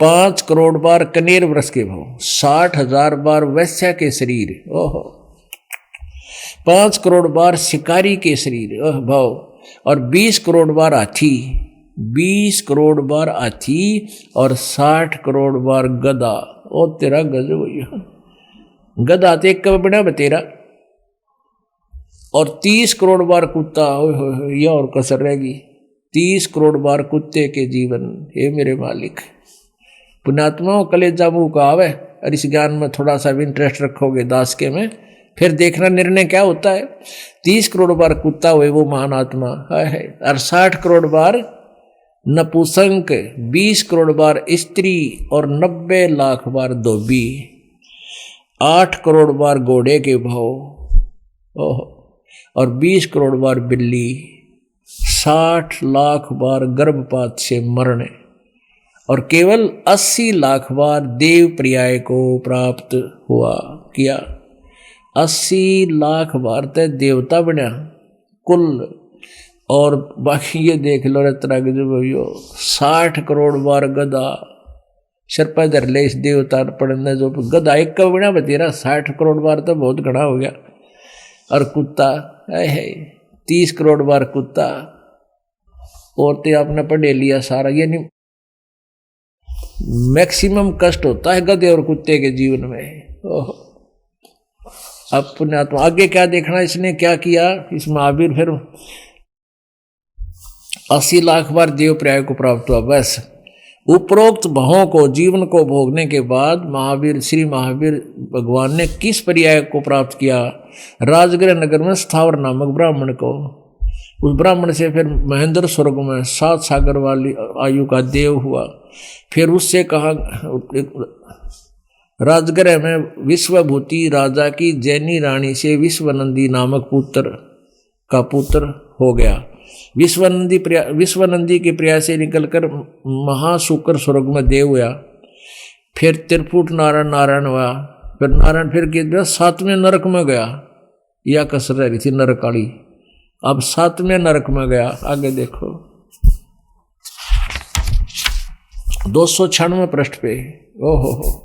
5 करोड़ बार कनेर वृक्ष के भाव, 60,000 बार वैश्या के शरीर, ओहो, 5 करोड़ बार शिकारी के शरीर भाव, और 20 करोड़ बार हाथी, 20 करोड़ बार हाथी, और 60 करोड़ बार गधा। ओ तेरा गजब भैया, गधा ते कब बना बतेरा, और 30 करोड़ बार कुत्ता। यह और कसर रहेगी, 30 करोड़ बार कुत्ते के जीवन। हे मेरे मालिक, पुण्यात्माओं कलेजा मुँह का आवे, और इस ज्ञान में थोड़ा सा भी इंटरेस्ट रखोगे दास के में, फिर देखना निर्णय क्या होता है। 30 करोड़ बार कुत्ता हुए वो महान आत्मा है, और 60 करोड़ बार नपुंसक, 20 करोड़ बार स्त्री, और 90 लाख बार धोबी, 8 करोड़ बार घोड़े के भाव, और 20 करोड़ बार बिल्ली, 60 लाख बार गर्भपात से मरने, और केवल 80 लाख बार देव पर्याय को प्राप्त हुआ किया। 80 लाख बार तक देवता बना कुल, और बाकी ये देख लो रत्ना के जो भैया 60 करोड़ बार गधा सिर पर धर ले इस देवता पढ़ने जो गधा एक का बना बतेरा 60 करोड़ बार तो बहुत घना हो गया। और कुत्ता है 30 करोड़ बार कुत्ता, औरतें आपने पढ़े लिया सारा। यानी मैक्सिमम कष्ट होता है गधे और कुत्ते के जीवन में। ओह, अब पुण्यात्मा आगे क्या देखना, इसने क्या किया, इस महावीर फिर 80 लाख बार देव पर्याय को प्राप्त हुआ। बस उपरोक्त भावों को जीवन को भोगने के बाद महावीर श्री महावीर भगवान ने किस पर्याय को प्राप्त किया? राजगृह नगर में स्थावर नामक ब्राह्मण को। उस ब्राह्मण से फिर महेंद्र स्वर्ग में 7 सागर वाली आयु का देव हुआ। फिर उससे कहा राजगृह में विश्वभूति राजा की जैनी रानी से विश्वनंदी नामक पुत्र का पुत्र हो गया। विश्वनंदी के प्रयास से निकलकर महाशुकर स्वर्ग में देव हुआ। फिर त्रिपुट नारायण हुआ। फिर नारायण फिर के 7वें नरक में गया। या कसर रही थी नरकाली, अब 7वें नरक में गया। आगे देखो 296 पृष्ठ पे। ओहो हो।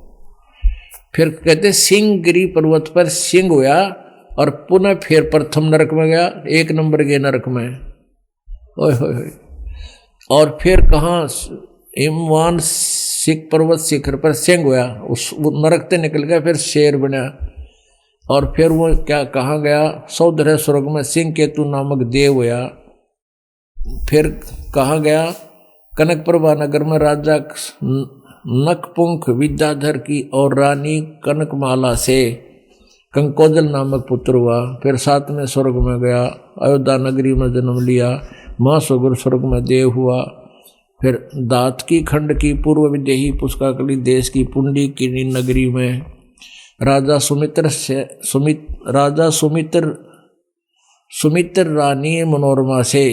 फिर कहते सिंहगिरी पर्वत पर सिंह हुआ और पुनः फिर प्रथम नरक में गया, 1 नंबर के नरक में। ओए होए होए। और फिर कहाँ हिमवान सिख पर्वत शिखर पर सिंह हुआ, उस नरक से निकल गया, फिर शेर बना। और फिर वो क्या कहाँ गया? सौदर स्वर्ग में सिंह केतु नामक देव हुआ। फिर कहाँ गया? कनकप्रभा नगर में राजा नकपुंख विद्याधर की और रानी कनकमाला से कंकोजल नामक पुत्र हुआ। फिर 7वें स्वर्ग में गया, अयोध्या नगरी में जन्म लिया, महासुगर स्वर्ग में देव हुआ। फिर दात की खंड की पूर्व विदेही पुष्काकली देश की पुंडी की नगरी में राजा सुमित्र सुमित्र रानी मनोरमा से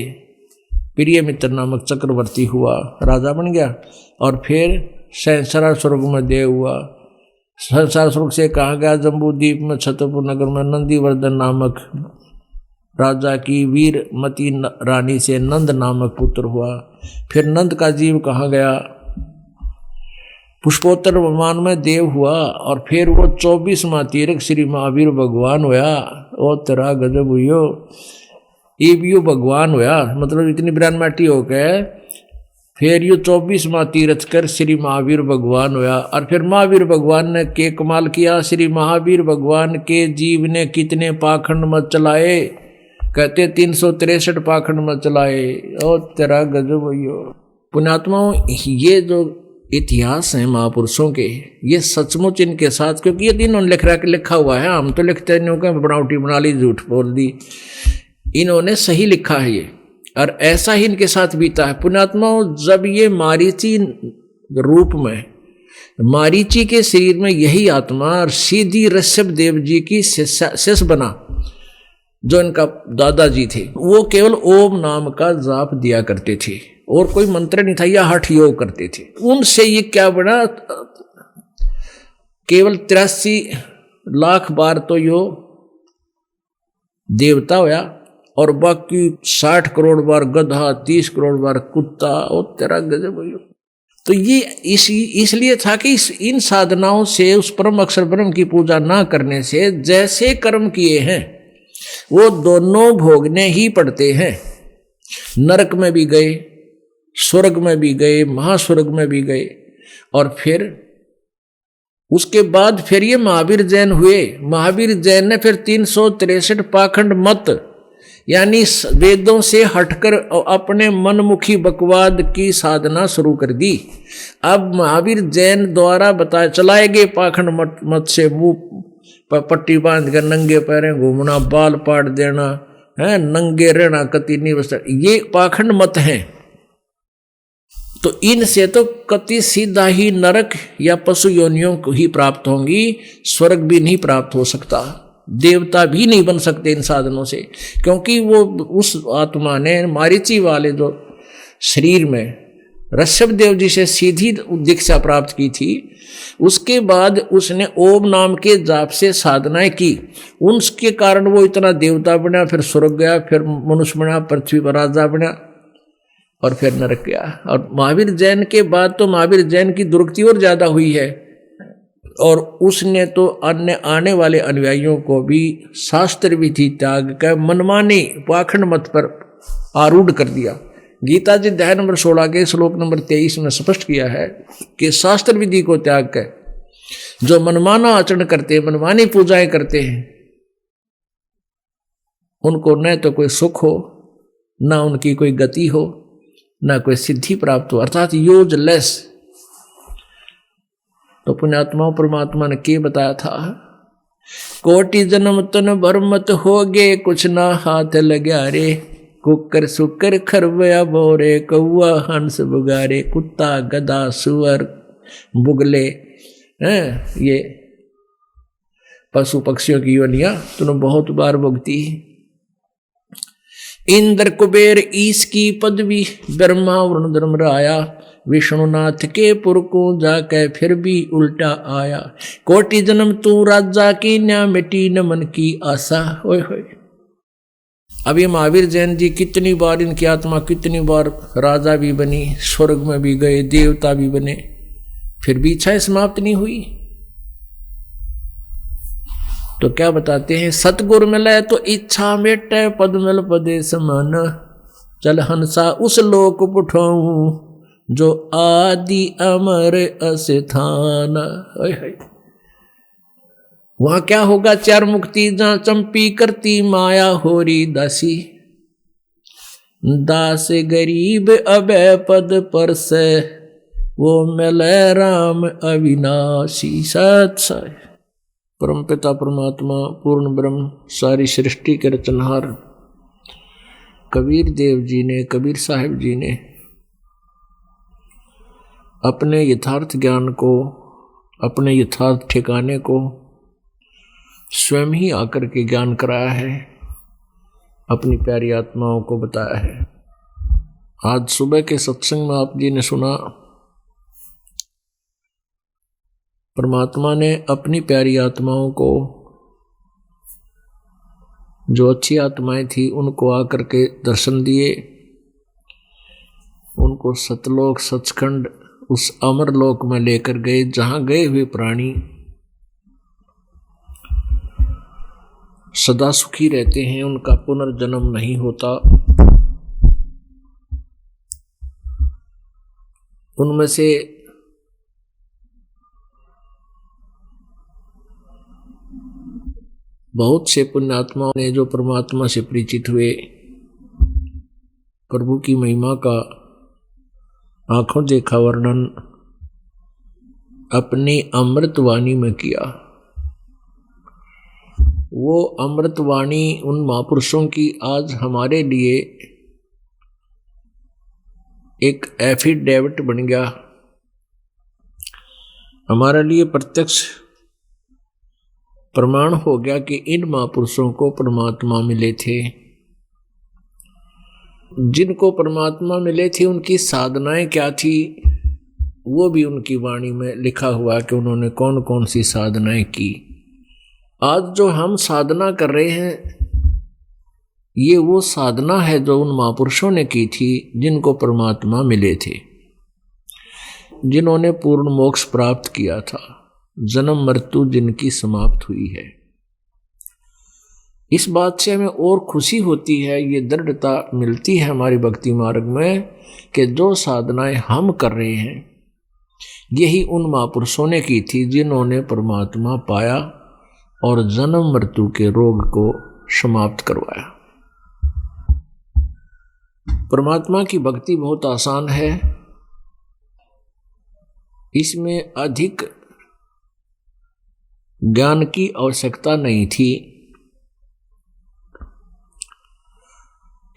प्रिय मित्र नामक चक्रवर्ती हुआ, राजा बन गया। और फिर संसार स्वर्ग में देव हुआ। संसार स्वर्ग से कहा गया जम्बूद्वीप में छतरपुर नगर में नंदीवर्धन नामक राजा की वीरमती रानी से नंद नामक पुत्र हुआ। फिर नंद का जीव कहा गया पुष्पोत्तर विमान में देव हुआ। और फिर वो 24वां तीर्थ श्री महावीर भगवान होया। ओ तेरा गजब हुई ये भी भगवान होया, मतलब इतनी बिरानमाटी हो गए। फिर यो 24वां तीर्थ कर श्री महावीर भगवान होया। और फिर महावीर भगवान ने के कमाल किया। श्री महावीर भगवान के जीव ने कितने पाखंड मत चलाए, कहते 363 पाखंड मत चलाए। और तेरा गजब हो पुण्यात्माओं, ये जो इतिहास है महापुरुषों के, ये सचमुच इनके साथ, क्योंकि ये इन्होंने लिखा हुआ है, हम तो लिखते नहीं हो, बनावटी बना ली, झूठ बोल दी। इन्होंने सही लिखा है ये, और ऐसा ही इनके साथ बीता है। पुण्यात्माओं, जब ये मारीची रूप में, मारीची के शरीर में यही आत्मा और सीधी ऋषभ देव जी की शिष्य बना, जो इनका दादाजी थे, वो केवल ओम नाम का जाप दिया करते थे और कोई मंत्र नहीं था, या हठ योग करते थे। उनसे ये क्या बना, केवल 83 लाख बार तो यो देवता होया, और बाकी 60 करोड़ बार गधा, 30 करोड़ बार कुत्ता। और तेरा गजब हो। तो ये इसलिए था कि इन साधनाओं से, उस परम अक्षर ब्रह्म की पूजा ना करने से जैसे कर्म किए हैं वो दोनों भोगने ही पड़ते हैं। नरक में भी गए, स्वर्ग में भी गए, महास्वर्ग में भी गए। और फिर उसके बाद फिर ये महावीर जैन हुए। महावीर जैन ने फिर 363 पाखंड मत, यानी वेदों से हटकर अपने मनमुखी बकवाद की साधना शुरू कर दी। अब महावीर जैन द्वारा बताए चलाए गए पाखंड मत से मुंह पट्टी बांध कर नंगे पैरें घूमना, बाल पाट देना है, नंगे रहना, कति नहीं वस्त्र, ये पाखंड मत हैं। तो इनसे तो कति सीधा ही नरक या पशु योनियों को ही प्राप्त होंगी, स्वर्ग भी नहीं प्राप्त हो सकता, देवता भी नहीं बन सकते इन साधनों से। क्योंकि वो उस आत्मा ने मारीची वाले जो शरीर में ऋषभ देव जी से सीधी दीक्षा प्राप्त की थी, उसके बाद उसने ओम नाम के जाप से साधनाएं की। उनके कारण वो इतना देवता बना, फिर स्वर्ग गया, फिर मनुष्य बना, पृथ्वी पर राजा बना, और फिर नरक गया। और महावीर जैन के बाद तो महावीर जैन की दुर्गति और ज्यादा हुई है, और उसने तो अन्य आने वाले अनुयायियों को भी शास्त्र विधि त्याग कर मनमानी पाखंड मत पर आरूढ़ कर दिया। गीता जी अध्याय नंबर 16 के श्लोक नंबर 23 में स्पष्ट किया है कि शास्त्र विधि को त्याग कर जो मनमाना आचरण करते हैं, मनमानी पूजाएं करते हैं, उनको न तो कोई सुख हो, ना उनकी कोई गति हो, ना कोई सिद्धि प्राप्त हो, अर्थात यूजलेस। तो पुण्यात्माओं, परमात्मा ने क्या बताया था, कोटि जन्म तन भर मत होगे, कुछ ना हाथ लग्या रे, कुकर सुकर खरवया बोरे, कौआ हंस बुगारे, कुत्ता गधा सुअर बुगले हैं, ये पशु पक्षियों की योनियां तूने बहुत बार भुगती। इंद्र कुबेर ईश की पदवी, ब्रह्मा वरुण धर्म राया, विष्णुनाथ के पुर को जाके फिर भी उल्टा आया, कोटि जन्म तू राजा की न्या मिटी न मन की आशा। ओए होए, अब ये महावीर जैन जी कितनी बार, इनकी आत्मा कितनी बार राजा भी बनी, स्वर्ग में भी गए, देवता भी बने, फिर भी इच्छाएं समाप्त नहीं हुई। तो क्या बताते हैं, सतगुर मिले तो इच्छा मेटे, पद मिल पदे समान, चल हंसा उस लोक पुठाऊं, जो आदि अमर अस्थान। वहां क्या होगा, चार मुक्ति जहां चंपी करती माया होरी दासी, दास गरीब अभय पद पर से, वो मिले राम अविनाशी। सत साई परम पिता परमात्मा पूर्ण ब्रह्म सारी सृष्टि के रचनहार कबीर देव जी ने, कबीर साहिब जी ने अपने यथार्थ ज्ञान को, अपने यथार्थ ठिकाने को स्वयं ही आकर के ज्ञान कराया है। अपनी प्यारी आत्माओं को बताया है। आज सुबह के सत्संग में आप जी ने सुना, परमात्मा ने अपनी प्यारी आत्माओं को, जो अच्छी आत्माएं थी, उनको आकर के दर्शन दिए, उनको सतलोक सचखंड उस अमर लोक में लेकर गए जहां गए हुए प्राणी सदा सुखी रहते हैं, उनका पुनर्जन्म नहीं होता। उनमें से बहुत से पुण्यात्माओं ने जो परमात्मा से परिचित हुए, प्रभु की महिमा का आंखों देखा वर्णन अपनी अमृतवाणी में किया। वो अमृतवाणी उन महापुरुषों की आज हमारे लिए एक एफिडेविट बन गया, हमारे लिए प्रत्यक्ष प्रमाण हो गया कि इन महापुरुषों को परमात्मा मिले थे। जिनको परमात्मा मिले थे उनकी साधनाएं क्या थी, वो भी उनकी वाणी में लिखा हुआ कि उन्होंने कौन कौन सी साधनाएं की। आज जो हम साधना कर रहे हैं, ये वो साधना है जो उन महापुरुषों ने की थी, जिनको परमात्मा मिले थे, जिन्होंने पूर्ण मोक्ष प्राप्त किया था, जन्म मृत्यु जिनकी समाप्त हुई है। इस बात से हमें और खुशी होती है, ये दृढ़ता मिलती है हमारी भक्ति मार्ग में कि जो साधनाएं हम कर रहे हैं यही उन महापुरुषों ने की थी, जिन्होंने परमात्मा पाया और जन्म मृत्यु के रोग को समाप्त करवाया। परमात्मा की भक्ति बहुत आसान है, इसमें अधिक ज्ञान की आवश्यकता नहीं थी,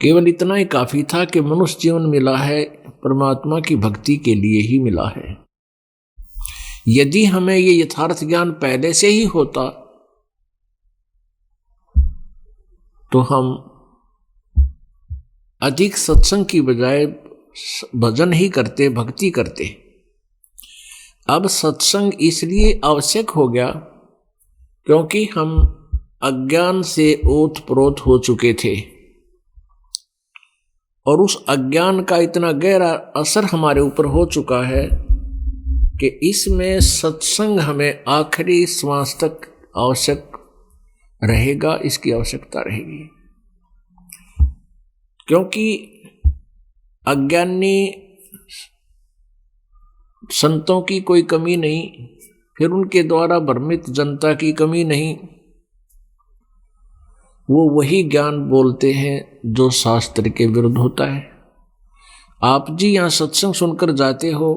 केवल इतना ही काफी था कि मनुष्य जीवन मिला है परमात्मा की भक्ति के लिए ही मिला है। यदि हमें ये यथार्थ ज्ञान पहले से ही होता तो हम अधिक सत्संग की बजाय भजन ही करते, भक्ति करते। अब सत्संग इसलिए आवश्यक हो गया क्योंकि हम अज्ञान से ओतप्रोत हो चुके थे और उस अज्ञान का इतना गहरा असर हमारे ऊपर हो चुका है कि इसमें सत्संग हमें आखिरी श्वास तक आवश्यक रहेगा, इसकी आवश्यकता रहेगी। क्योंकि अज्ञानी संतों की कोई कमी नहीं, फिर उनके द्वारा भ्रमित जनता की कमी नहीं, वो वही ज्ञान बोलते हैं जो शास्त्र के विरुद्ध होता है। आप जी यहां सत्संग सुनकर जाते हो,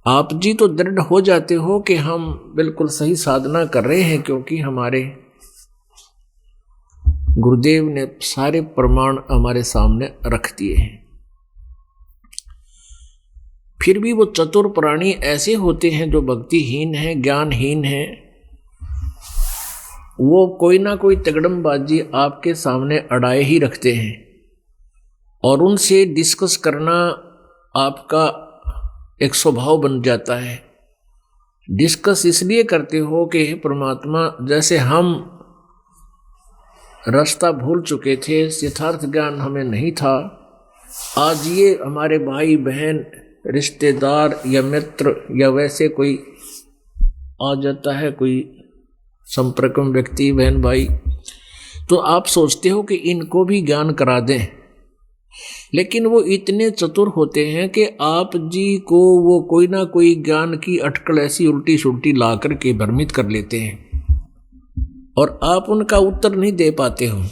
आप जी तो दृढ़ हो जाते हो कि हम बिल्कुल सही साधना कर रहे हैं, क्योंकि हमारे गुरुदेव ने सारे प्रमाण हमारे सामने रख दिए हैं। फिर भी वो चतुर प्राणी ऐसे होते हैं जो भक्तिहीन हैं, ज्ञानहीन हैं, वो कोई ना कोई तगड़मबाजी आपके सामने अड़ाए ही रखते हैं और उनसे डिस्कस करना आपका एक स्वभाव बन जाता है। डिस्कस इसलिए करते हो कि परमात्मा, जैसे हम रास्ता भूल चुके थे, यथार्थ ज्ञान हमें नहीं था, आज ये हमारे भाई बहन रिश्तेदार या मित्र या वैसे कोई आ जाता है, कोई संपर्क में व्यक्ति बहन भाई, तो आप सोचते हो कि इनको भी ज्ञान करा दें, लेकिन वो इतने चतुर होते हैं कि आप जी को वो कोई ना कोई ज्ञान की अटकल ऐसी उल्टी सुल्टी ला करके भ्रमित कर लेते हैं और आप उनका उत्तर नहीं दे पाते हो।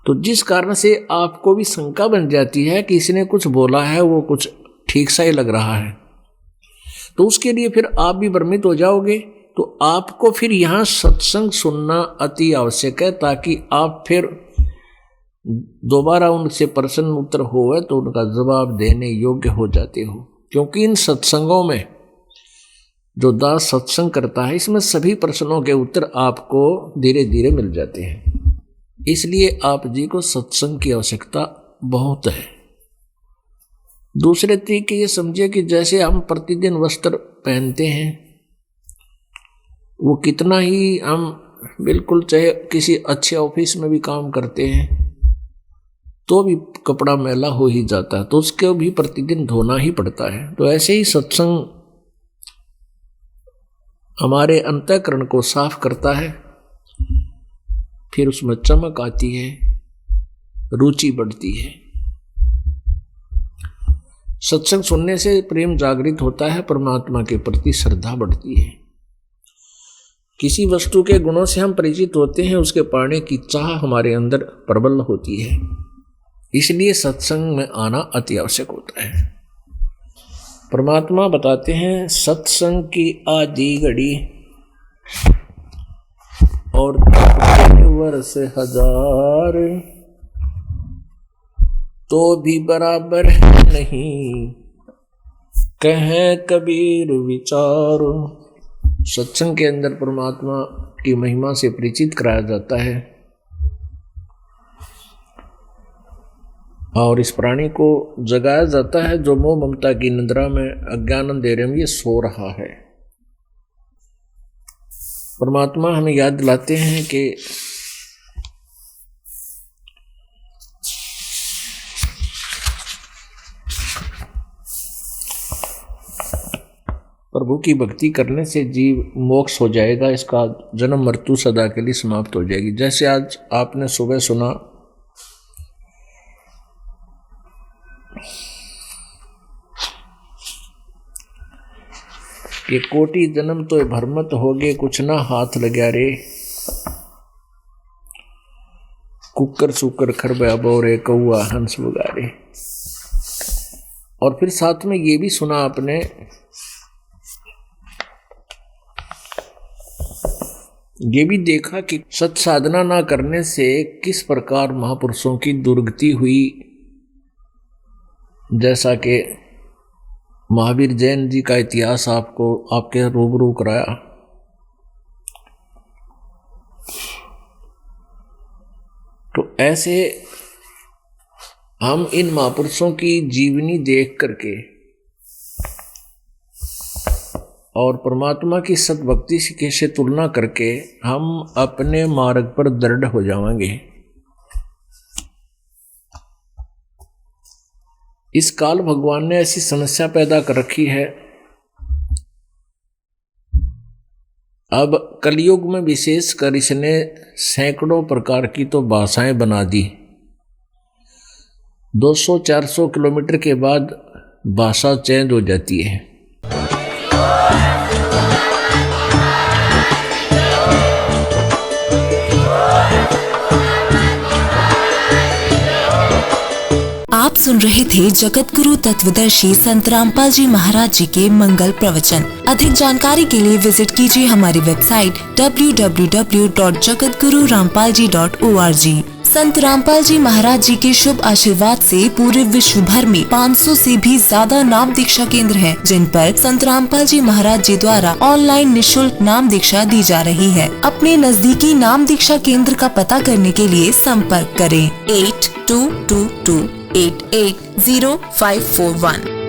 तो जिस कारण से आपको भी शंका बन जाती है कि इसने कुछ बोला है, वो कुछ ठीक सा ही लग रहा है, तो उसके लिए फिर आप भी भ्रमित हो जाओगे। तो आपको फिर यहाँ सत्संग सुनना अति आवश्यक है, ताकि आप फिर दोबारा उनसे प्रश्न उत्तर होवे तो उनका जवाब देने योग्य हो जाते हो। क्योंकि इन सत्संगों में जो दास सत्संग करता है, इसमें सभी प्रश्नों के उत्तर आपको धीरे धीरे मिल जाते हैं। इसलिए आप जी को सत्संग की आवश्यकता बहुत है। दूसरे तरीके ये समझिए कि जैसे हम प्रतिदिन वस्त्र पहनते हैं, वो कितना ही हम बिल्कुल चाहे किसी अच्छे ऑफिस में भी काम करते हैं तो भी कपड़ा मैला हो ही जाता है, तो उसके भी प्रतिदिन धोना ही पड़ता है। तो ऐसे ही सत्संग हमारे अंतःकरण को साफ करता है, फिर उसमें चमक आती है, रुचि बढ़ती है। सत्संग सुनने से प्रेम जागृत होता है, परमात्मा के प्रति श्रद्धा बढ़ती है। किसी वस्तु के गुणों से हम परिचित होते हैं, उसके पाने की चाह हमारे अंदर प्रबल होती है। इसलिए सत्संग में आना अति आवश्यक होता है। परमात्मा बताते हैं, सत्संग की आधी घड़ी और वर्ष हजार तो भी बराबर नहीं, कहें कबीर विचार। सत्संग के अंदर परमात्मा की महिमा से परिचित कराया जाता है और इस प्राणी को जगाया जाता है जो मोह ममता की निद्रा में अज्ञान अंधेरे में ये सो रहा है। परमात्मा हमें याद दिलाते हैं कि प्रभु की भक्ति करने से जीव मोक्ष हो जाएगा, इसका जन्म मृत्यु सदा के लिए समाप्त हो जाएगी। जैसे आज आपने सुबह सुना कि कोटि जन्म तो भरमत होगे, कुछ ना हाथ लग्या रे, कुकर सुकर खरबा बोरे, कौआ हंस बुगारे। और फिर साथ में ये भी सुना आपने ये भी देखा कि सत साधना ना करने से किस प्रकार महापुरुषों की दुर्गति हुई। जैसा कि महावीर जैन जी का इतिहास आपको आपके रूबरू कराया। तो ऐसे हम इन महापुरुषों की जीवनी देख करके और परमात्मा की सद्भक्ति से तुलना करके हम अपने मार्ग पर दृढ़ हो जाएंगे। इस काल भगवान ने ऐसी समस्या पैदा कर रखी है, अब कलयुग में विशेषकर इसने सैकड़ों प्रकार की तो भाषाएं बना दी। 200-400 किलोमीटर के बाद भाषा चेंज हो जाती है। आप सुन रहे थे जगत गुरु तत्वदर्शी संत रामपाल जी महाराज जी के मंगल प्रवचन। अधिक जानकारी के लिए विजिट कीजिए हमारी वेबसाइट www.jagatgururampalji.org। संत रामपाल जी महाराज जी के शुभ आशीर्वाद से पूरे विश्व भर में 500 से भी ज्यादा नाम दीक्षा केंद्र हैं, जिन पर संत रामपाल जी महाराज जी द्वारा ऑनलाइन निःशुल्क नाम दीक्षा दी जा रही है। अपने नजदीकी नाम दीक्षा केंद्र का पता करने के लिए संपर्क करें 8222880541।